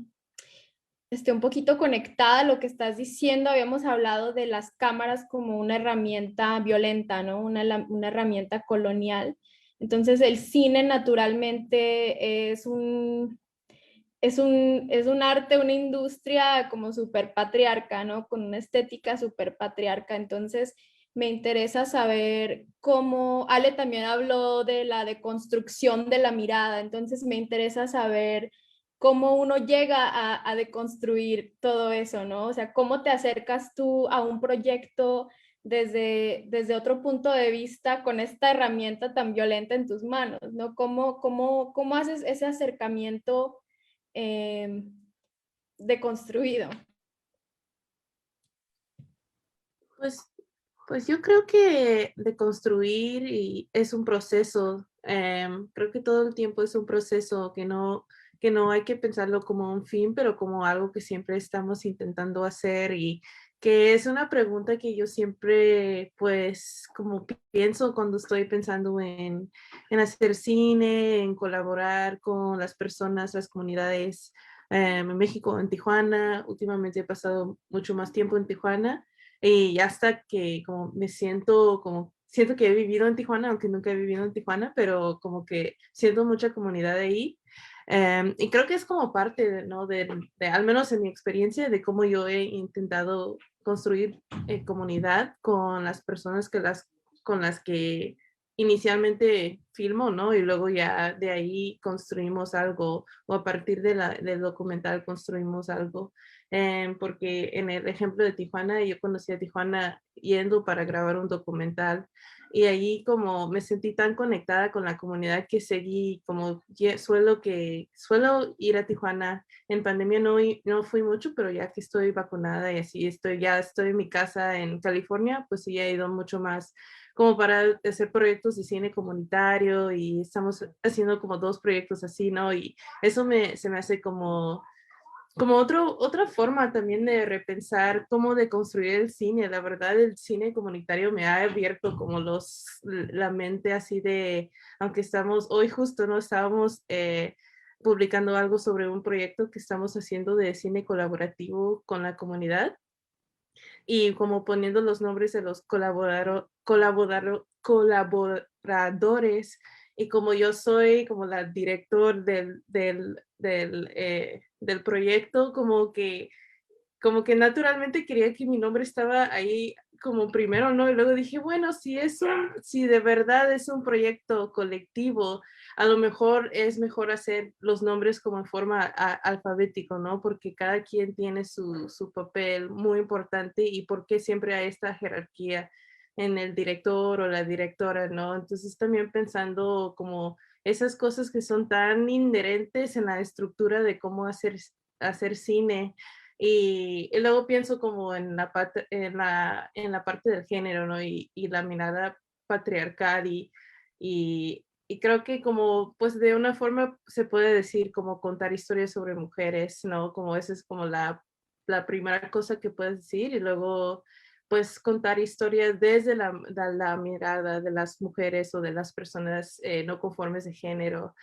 esté un poquito conectada a lo que estás diciendo. Habíamos hablado de las cámaras como una herramienta violenta, ¿no? Una herramienta colonial. Entonces, el cine naturalmente es un arte, una industria como súper patriarca, ¿no? Con una estética súper patriarca. Entonces, me interesa saber cómo, Ale también habló de la deconstrucción de la mirada, entonces me interesa saber cómo uno llega a deconstruir todo eso, ¿no? O sea, cómo te acercas tú a un proyecto desde otro punto de vista con esta herramienta tan violenta en tus manos, ¿no? ¿Cómo haces ese acercamiento deconstruido? Pues yo creo que deconstruir es un proceso. Creo que todo el tiempo es un proceso que no hay que pensarlo como un fin, pero como algo que siempre estamos intentando hacer, y que es una pregunta que yo siempre pues como pienso cuando estoy pensando en hacer cine, en colaborar con las personas, las comunidades en México, en Tijuana. Últimamente he pasado mucho más tiempo en Tijuana. Y hasta que como siento que he vivido en Tijuana, aunque nunca he vivido en Tijuana, pero como que siento mucha comunidad ahí. Y creo que es como parte, ¿no? de, al menos en mi experiencia, de cómo yo he intentado construir comunidad con las personas con las que inicialmente filmo, ¿no? Y luego ya de ahí construimos algo, o a partir del documental construimos algo. Porque en el ejemplo de Tijuana, yo conocí a Tijuana yendo para grabar un documental, y ahí como me sentí tan conectada con la comunidad que seguí, como suelo ir a Tijuana. En pandemia no fui mucho, pero ya que estoy vacunada y así ya estoy en mi casa en California, pues sí he ido mucho más como para hacer proyectos de cine comunitario, y estamos haciendo como 2 proyectos así, ¿no? Y eso se me hace como otra forma también de repensar cómo de construir el cine. La verdad, el cine comunitario me ha abierto como la mente así de, aunque hoy justo, ¿no? Estábamos publicando algo sobre un proyecto que estamos haciendo de cine colaborativo con la comunidad, y como poniendo los nombres de los colaboradores, y como yo soy como la director del proyecto, como que naturalmente quería que mi nombre estaba ahí como primero, ¿no? Y luego dije, bueno, si de verdad es un proyecto colectivo, a lo mejor es mejor hacer los nombres como en forma alfabético, ¿no? Porque cada quien tiene su papel muy importante, y porque siempre hay esta jerarquía en el director o la directora, ¿no? Entonces también pensando como esas cosas que son tan inherentes en la estructura de cómo hacer cine. Y luego pienso como en la parte del género, ¿no? Y la mirada patriarcal, y creo que como pues de una forma se puede decir como contar historias sobre mujeres, ¿no? Como esa es como la primera cosa que puedes decir, y luego pues contar historias desde la mirada de las mujeres o de las personas no conformes de género.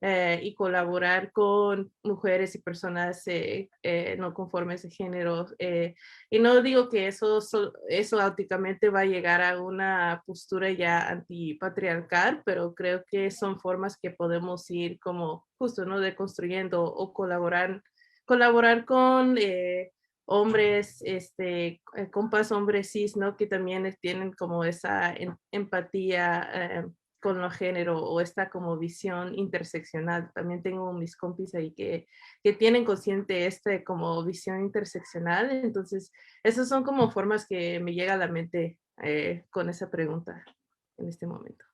y colaborar con mujeres y personas no conformes de género. Y no digo que eso automáticamente va a llegar a una postura ya antipatriarcal, pero creo que son formas que podemos ir como justo, ¿no? Deconstruyendo o colaborar con hombres, compas hombres cis, ¿no? Que también tienen como esa empatía con lo género o esta como visión interseccional. También tengo mis compis ahí que tienen consciente como visión interseccional. Entonces, esas son como formas que me llega a la mente con esa pregunta en este momento.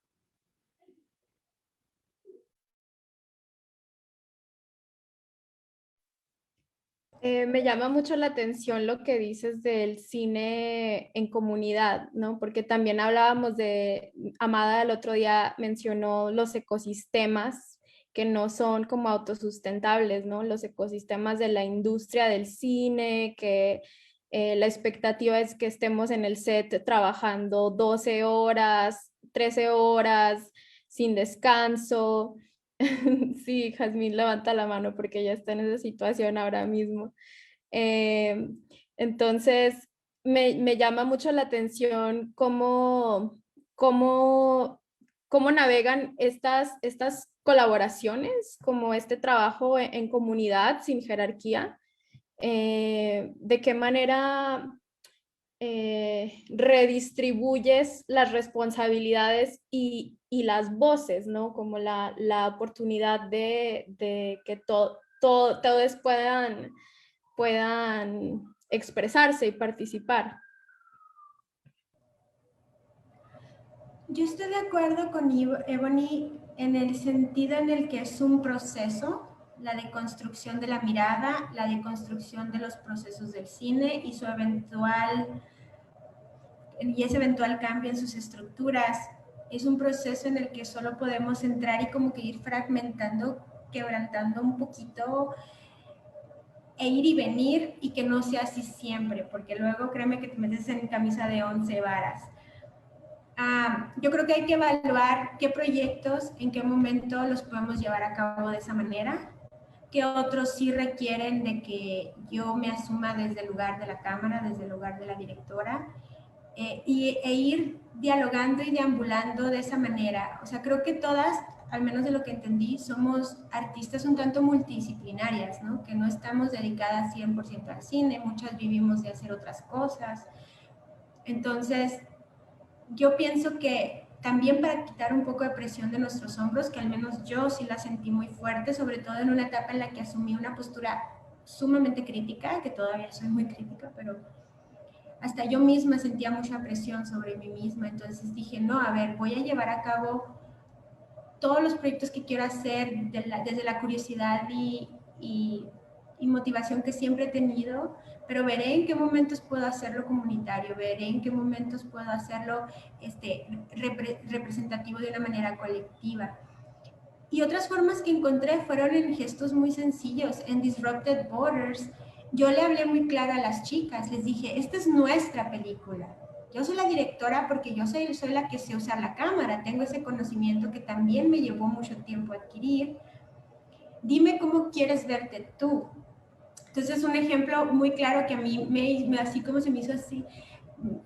Me llama mucho la atención lo que dices del cine en comunidad, ¿no? Porque también hablábamos de, Amada el otro día mencionó los ecosistemas que no son como autosustentables, ¿no? Los ecosistemas de la industria del cine, que la expectativa es que estemos en el set trabajando 12 horas, 13 horas, sin descanso. Sí, Jazmín levanta la mano porque ella está en esa situación ahora mismo. Entonces, me llama mucho la atención cómo navegan estas colaboraciones, como este trabajo en comunidad sin jerarquía. De qué manera redistribuyes las responsabilidades y las voces, ¿no? Como la oportunidad de que todos puedan expresarse y participar. Yo estoy de acuerdo con Ebony en el sentido en el que es un proceso, la deconstrucción de la mirada, la deconstrucción de los procesos del cine y ese eventual cambio en sus estructuras. Es un proceso en el que solo podemos entrar y como que ir fragmentando, quebrantando un poquito e ir y venir y que no sea así siempre, porque luego créeme que te metes en camisa de 11 varas. Yo creo que hay que evaluar qué proyectos, en qué momento los podemos llevar a cabo de esa manera, qué otros sí requieren de que yo me asuma desde el lugar de la cámara, desde el lugar de la directora, e ir dialogando y deambulando de esa manera. O sea, creo que todas, al menos de lo que entendí, somos artistas un tanto multidisciplinarias, ¿no? Que no estamos dedicadas 100% al cine, muchas vivimos de hacer otras cosas. Entonces, yo pienso que también para quitar un poco de presión de nuestros hombros, que al menos yo sí la sentí muy fuerte, sobre todo en una etapa en la que asumí una postura sumamente crítica, que todavía soy muy crítica, pero hasta yo misma sentía mucha presión sobre mí misma. Entonces dije, no, a ver, voy a llevar a cabo todos los proyectos que quiero hacer desde la curiosidad y motivación que siempre he tenido, pero veré en qué momentos puedo hacerlo comunitario, veré en qué momentos puedo hacerlo representativo de una manera colectiva. Y otras formas que encontré fueron en gestos muy sencillos. En Disrupted Borders, yo le hablé muy claro a las chicas, les dije, esta es nuestra película. Yo soy la directora porque yo soy la que sé usar la cámara, tengo ese conocimiento que también me llevó mucho tiempo adquirir. Dime cómo quieres verte tú. Entonces, un ejemplo muy claro que a mí así como se me hizo así.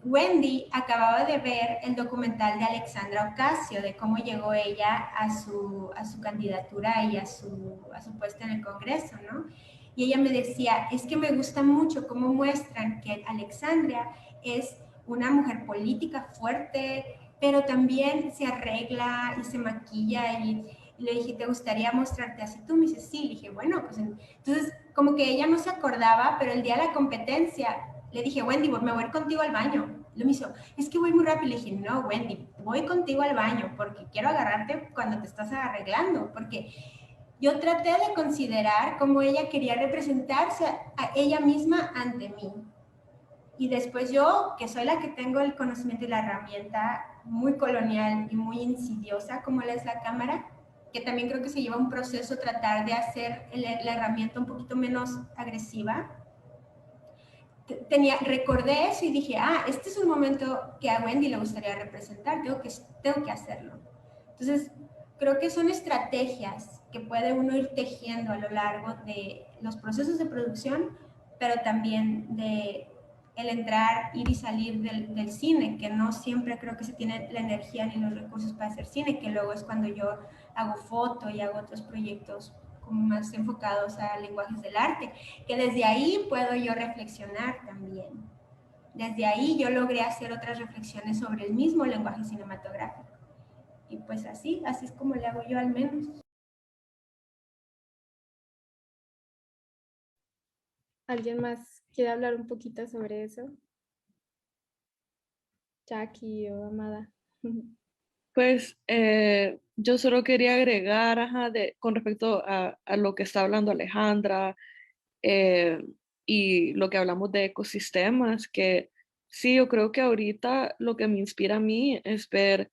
Wendy acababa de ver el documental de Alexandra Ocasio, de cómo llegó ella a su candidatura y a su puesto en el Congreso, ¿no? Y ella me decía, es que me gusta mucho cómo muestran que Alexandria es una mujer política fuerte, pero también se arregla y se maquilla y le dije, ¿te gustaría mostrarte así? Tú me dices, sí. Le dije, bueno, pues entonces como que ella no se acordaba, pero el día de la competencia le dije, Wendy, me voy a ir contigo al baño. Le me hizo, es que voy muy rápido. Le dije, no, Wendy, voy contigo al baño porque quiero agarrarte cuando te estás arreglando, porque yo traté de considerar cómo ella quería representarse a ella misma ante mí. Y después yo, que soy la que tengo el conocimiento y la herramienta muy colonial y muy insidiosa como es la cámara, que también creo que se lleva un proceso tratar de hacer la herramienta un poquito menos agresiva, recordé eso y dije, este es un momento que a Wendy le gustaría representar, tengo que hacerlo. Entonces, creo que son estrategias que puede uno ir tejiendo a lo largo de los procesos de producción, pero también de el entrar, ir y salir del cine, que no siempre creo que se tiene la energía ni los recursos para hacer cine, que luego es cuando yo hago foto y hago otros proyectos como más enfocados a lenguajes del arte, que desde ahí puedo yo reflexionar también. Desde ahí yo logré hacer otras reflexiones sobre el mismo lenguaje cinematográfico. Y pues así es como le hago yo al menos. ¿Alguien más quiere hablar un poquito sobre eso? Jackie o Amada. Pues yo solo quería agregar, con respecto a lo que está hablando Alejandra y lo que hablamos de ecosistemas, que sí, yo creo que ahorita lo que me inspira a mí es ver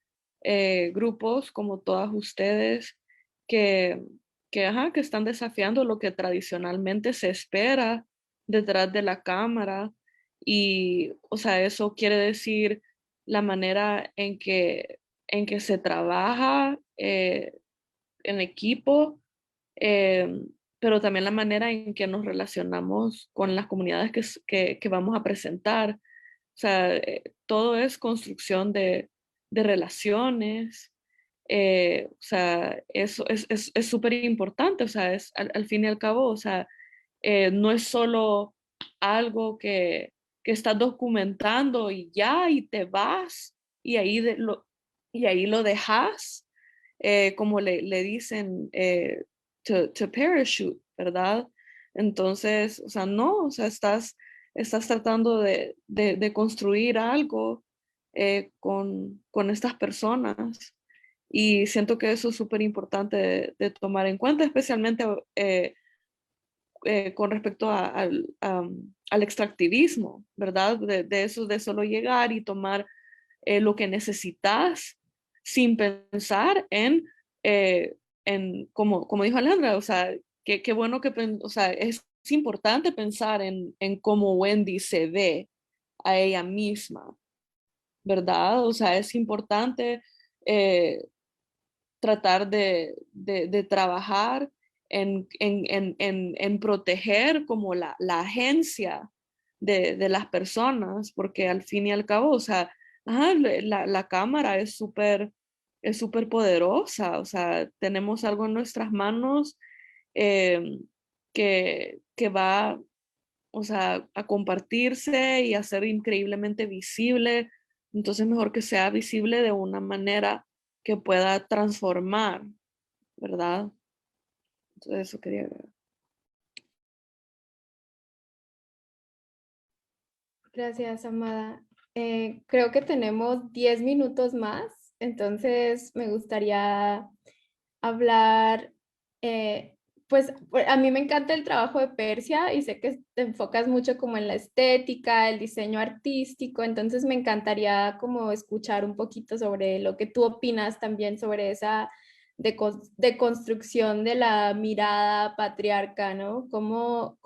grupos como todas ustedes que, que están desafiando lo que tradicionalmente se espera detrás de la cámara. Y, o sea, eso quiere decir la manera en que se trabaja en equipo, eh, pero también la manera en que nos relacionamos con las comunidades que vamos a presentar. O sea, todo es construcción de relaciones. O sea, eso es súper importante. O sea, al fin y al cabo, o sea, no es solo algo que estás documentando y ya, y te vas, y y ahí lo dejas, como le dicen, to parachute, ¿verdad? Entonces, o sea, no, o sea, estás tratando de construir algo con estas personas. Y siento que eso es súper importante de tomar en cuenta, especialmente con respecto al extractivismo, ¿verdad? De eso, de solo llegar y tomar lo que necesitas sin pensar como dijo Alejandra, o sea, qué bueno o sea, es importante pensar en cómo Wendy se ve a ella misma, ¿verdad? O sea, es importante tratar de trabajar en proteger como la agencia de las personas, porque al fin y al cabo, o sea, la cámara es súper poderosa, o sea, tenemos algo en nuestras manos que va, o sea, a compartirse y a ser increíblemente visible. Entonces, mejor que sea visible de una manera que pueda transformar, ¿verdad? Entonces, eso quería agregar. Gracias, Amada. Creo que tenemos 10 minutos más, entonces me gustaría hablar, pues a mí me encanta el trabajo de Persia y sé que te enfocas mucho como en la estética, el diseño artístico, entonces me encantaría como escuchar un poquito sobre lo que tú opinas también sobre esa deconstrucción de la mirada patriarca, ¿no? ¿Cómo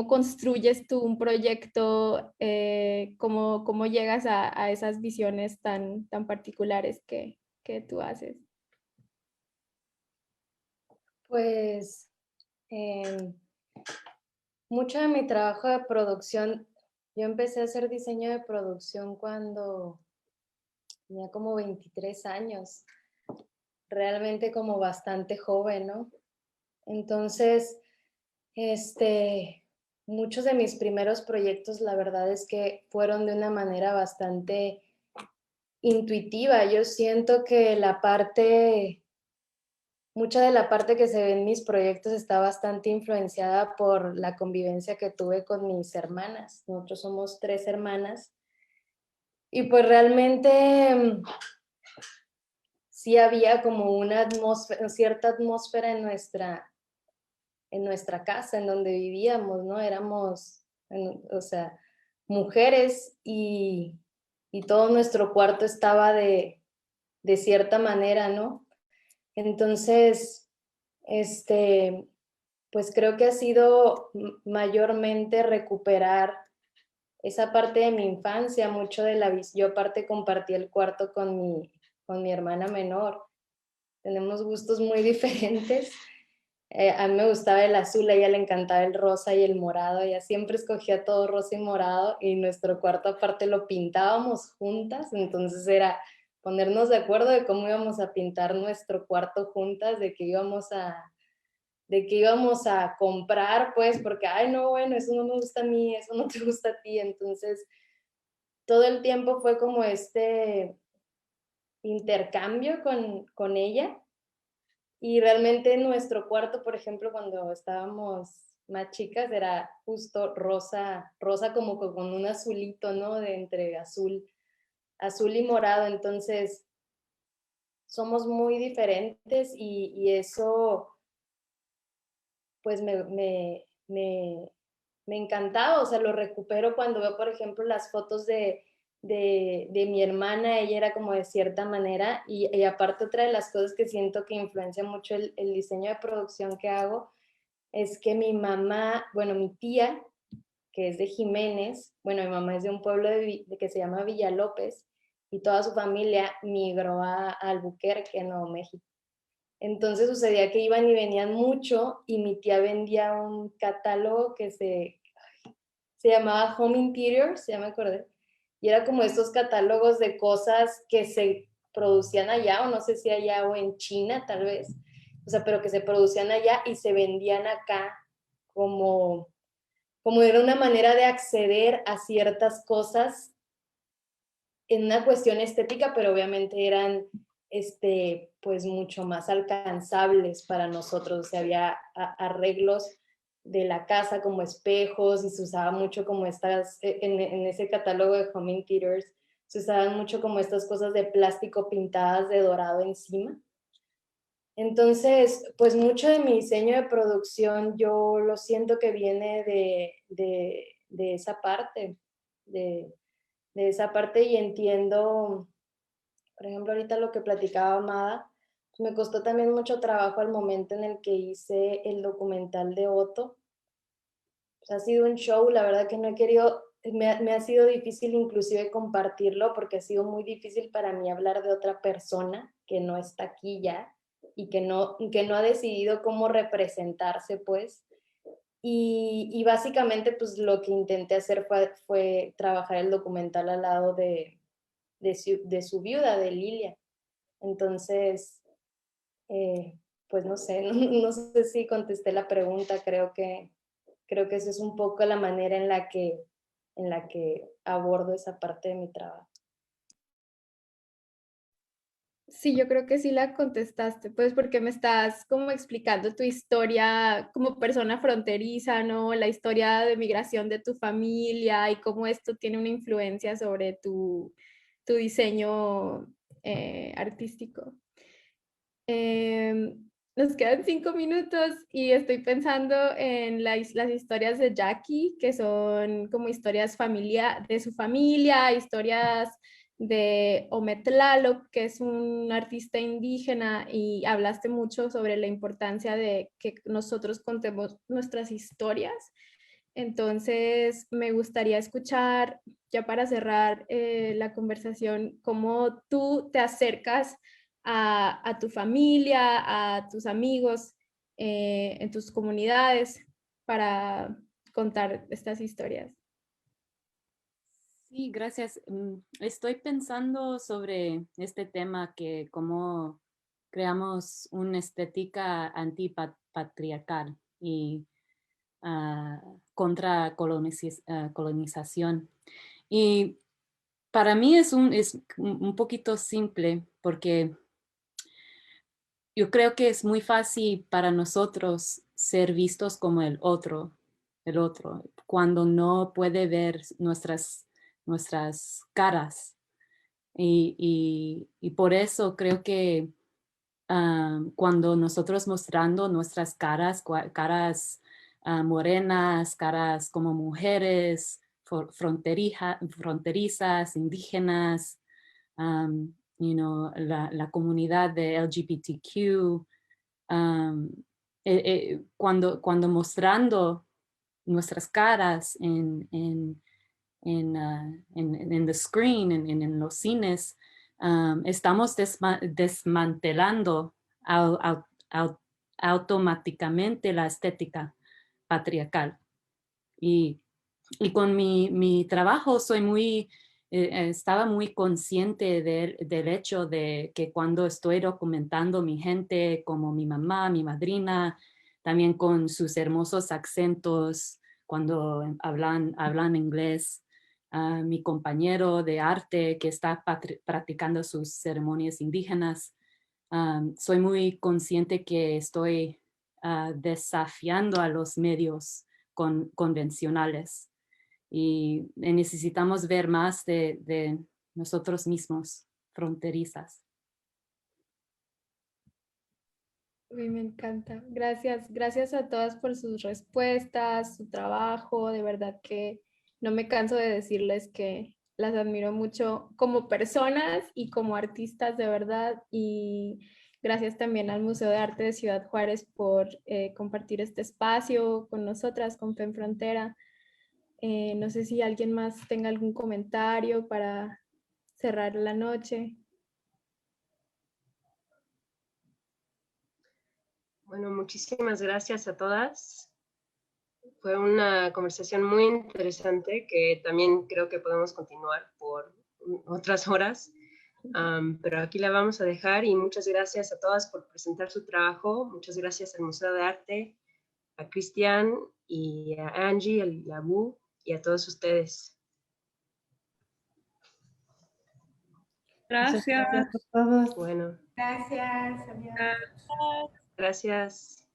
construyes tú un proyecto? ¿Cómo llegas a esas visiones tan particulares que tú haces? Pues mucho de mi trabajo de producción, yo empecé a hacer diseño de producción cuando tenía como 23 años, realmente como bastante joven, ¿no? Entonces, muchos de mis primeros proyectos, la verdad es que fueron de una manera bastante intuitiva. Yo siento que mucha de la parte que se ve en mis proyectos está bastante influenciada por la convivencia que tuve con mis hermanas. Nosotros somos 3 hermanas. Y pues realmente sí había como una cierta atmósfera en nuestra casa, en donde vivíamos, ¿no? Éramos, o sea, mujeres y todo nuestro cuarto estaba de cierta manera, ¿no? Entonces, pues creo que ha sido mayormente recuperar esa parte de mi infancia, mucho de yo aparte compartí el cuarto con mi hermana menor. Tenemos gustos muy diferentes. A mí me gustaba el azul, a ella le encantaba el rosa y el morado. Ella siempre escogía todo rosa y morado, y nuestro cuarto aparte lo pintábamos juntas. Entonces era ponernos de acuerdo de cómo íbamos a pintar nuestro cuarto juntas, de que íbamos a comprar, pues, porque, ay, no, bueno, eso no me gusta a mí, eso no te gusta a ti. Entonces, todo el tiempo fue como este intercambio con ella. Y realmente nuestro cuarto, por ejemplo, cuando estábamos más chicas, era justo rosa como con un azulito, ¿no? De entre azul y morado. Entonces, somos muy diferentes, y eso, pues, me encantaba. O sea, lo recupero cuando veo, por ejemplo, las fotos de mi hermana. Ella era como de cierta manera, y aparte otra de las cosas que siento que influencia mucho el diseño de producción que hago es que mi mamá, bueno, mi tía, que es de Jiménez, bueno, mi mamá es de un pueblo que se llama Villalópez, y toda su familia migró a Albuquerque, Nuevo México. Entonces sucedía que iban y venían mucho, y mi tía vendía un catálogo que se llamaba Home Interiors, ya me acordé, y era como estos catálogos de cosas que se producían allá, o no sé si allá o en China tal vez, o sea, pero que se producían allá y se vendían acá como era una manera de acceder a ciertas cosas en una cuestión estética, pero obviamente eran pues mucho más alcanzables para nosotros. O sea, había arreglos de la casa como espejos, y se usaba mucho como estas, en ese catálogo de Home Interiors, se usaban mucho como estas cosas de plástico pintadas de dorado encima. Entonces, pues mucho de mi diseño de producción yo lo siento que viene de esa parte, de esa parte, y entiendo, por ejemplo, ahorita lo que platicaba Amada, pues me costó también mucho trabajo al momento en el que hice el documental de Otto. Pues ha sido un show, la verdad que no he querido, me ha sido difícil inclusive compartirlo, porque ha sido muy difícil para mí hablar de otra persona que no está aquí ya, y que no ha decidido cómo representarse, pues. Y básicamente, pues lo que intenté hacer fue trabajar el documental al lado de su viuda, de Lilia. Entonces, pues no sé, no sé si contesté la pregunta. Creo que esa es un poco la manera en la que abordo esa parte de mi trabajo. Sí, yo creo que sí la contestaste, pues porque me estás como explicando tu historia como persona fronteriza, ¿no? La historia de migración de tu familia y cómo esto tiene una influencia sobre tu diseño artístico. Nos quedan 5 minutos y estoy pensando en las historias de Jackie, que son como historias de su familia, historias de Ometlaloc, que es un artista indígena, y hablaste mucho sobre la importancia de que nosotros contemos nuestras historias. Entonces, me gustaría escuchar, ya para cerrar la conversación, cómo tú te acercas a tu familia, a tus amigos, en tus comunidades, para contar estas historias. Sí, gracias. Estoy pensando sobre este tema, que cómo creamos una estética antipatriarcal y contra colonización. Y para mí es un poquito simple, porque yo creo que es muy fácil para nosotros ser vistos como el otro, cuando no puede ver nuestras caras. Y por eso creo que cuando nosotros mostrando nuestras caras morenas, caras como mujeres, fronterizas, indígenas, la comunidad de LGBTQ, cuando mostrando nuestras caras en the screen, en los cines, estamos desmantelando automáticamente la estética patriarcal. Y con mi trabajo estaba muy consciente del hecho de que cuando estoy documentando mi gente, como mi mamá, mi madrina, también con sus hermosos acentos cuando hablan inglés, mi compañero de arte que está practicando sus ceremonias indígenas, soy muy consciente que estoy desafiando a los medios convencionales y necesitamos ver más de nosotros mismos, fronterizas. Uy, me encanta. Gracias a todas por sus respuestas, su trabajo. De verdad que no me canso de decirles que las admiro mucho como personas y como artistas, de verdad. Y gracias también al Museo de Arte de Ciudad Juárez por compartir este espacio con nosotras, con FEM Frontera. No sé si alguien más tenga algún comentario para cerrar la noche. Bueno, muchísimas gracias a todas. Fue una conversación muy interesante que también creo que podemos continuar por otras horas, pero aquí la vamos a dejar y muchas gracias a todas por presentar su trabajo. Muchas gracias al Museo de Arte, a Cristian y a Angie, a Abu y a todos ustedes. Gracias. Gracias a todos. Bueno. Gracias. Adiós. Gracias.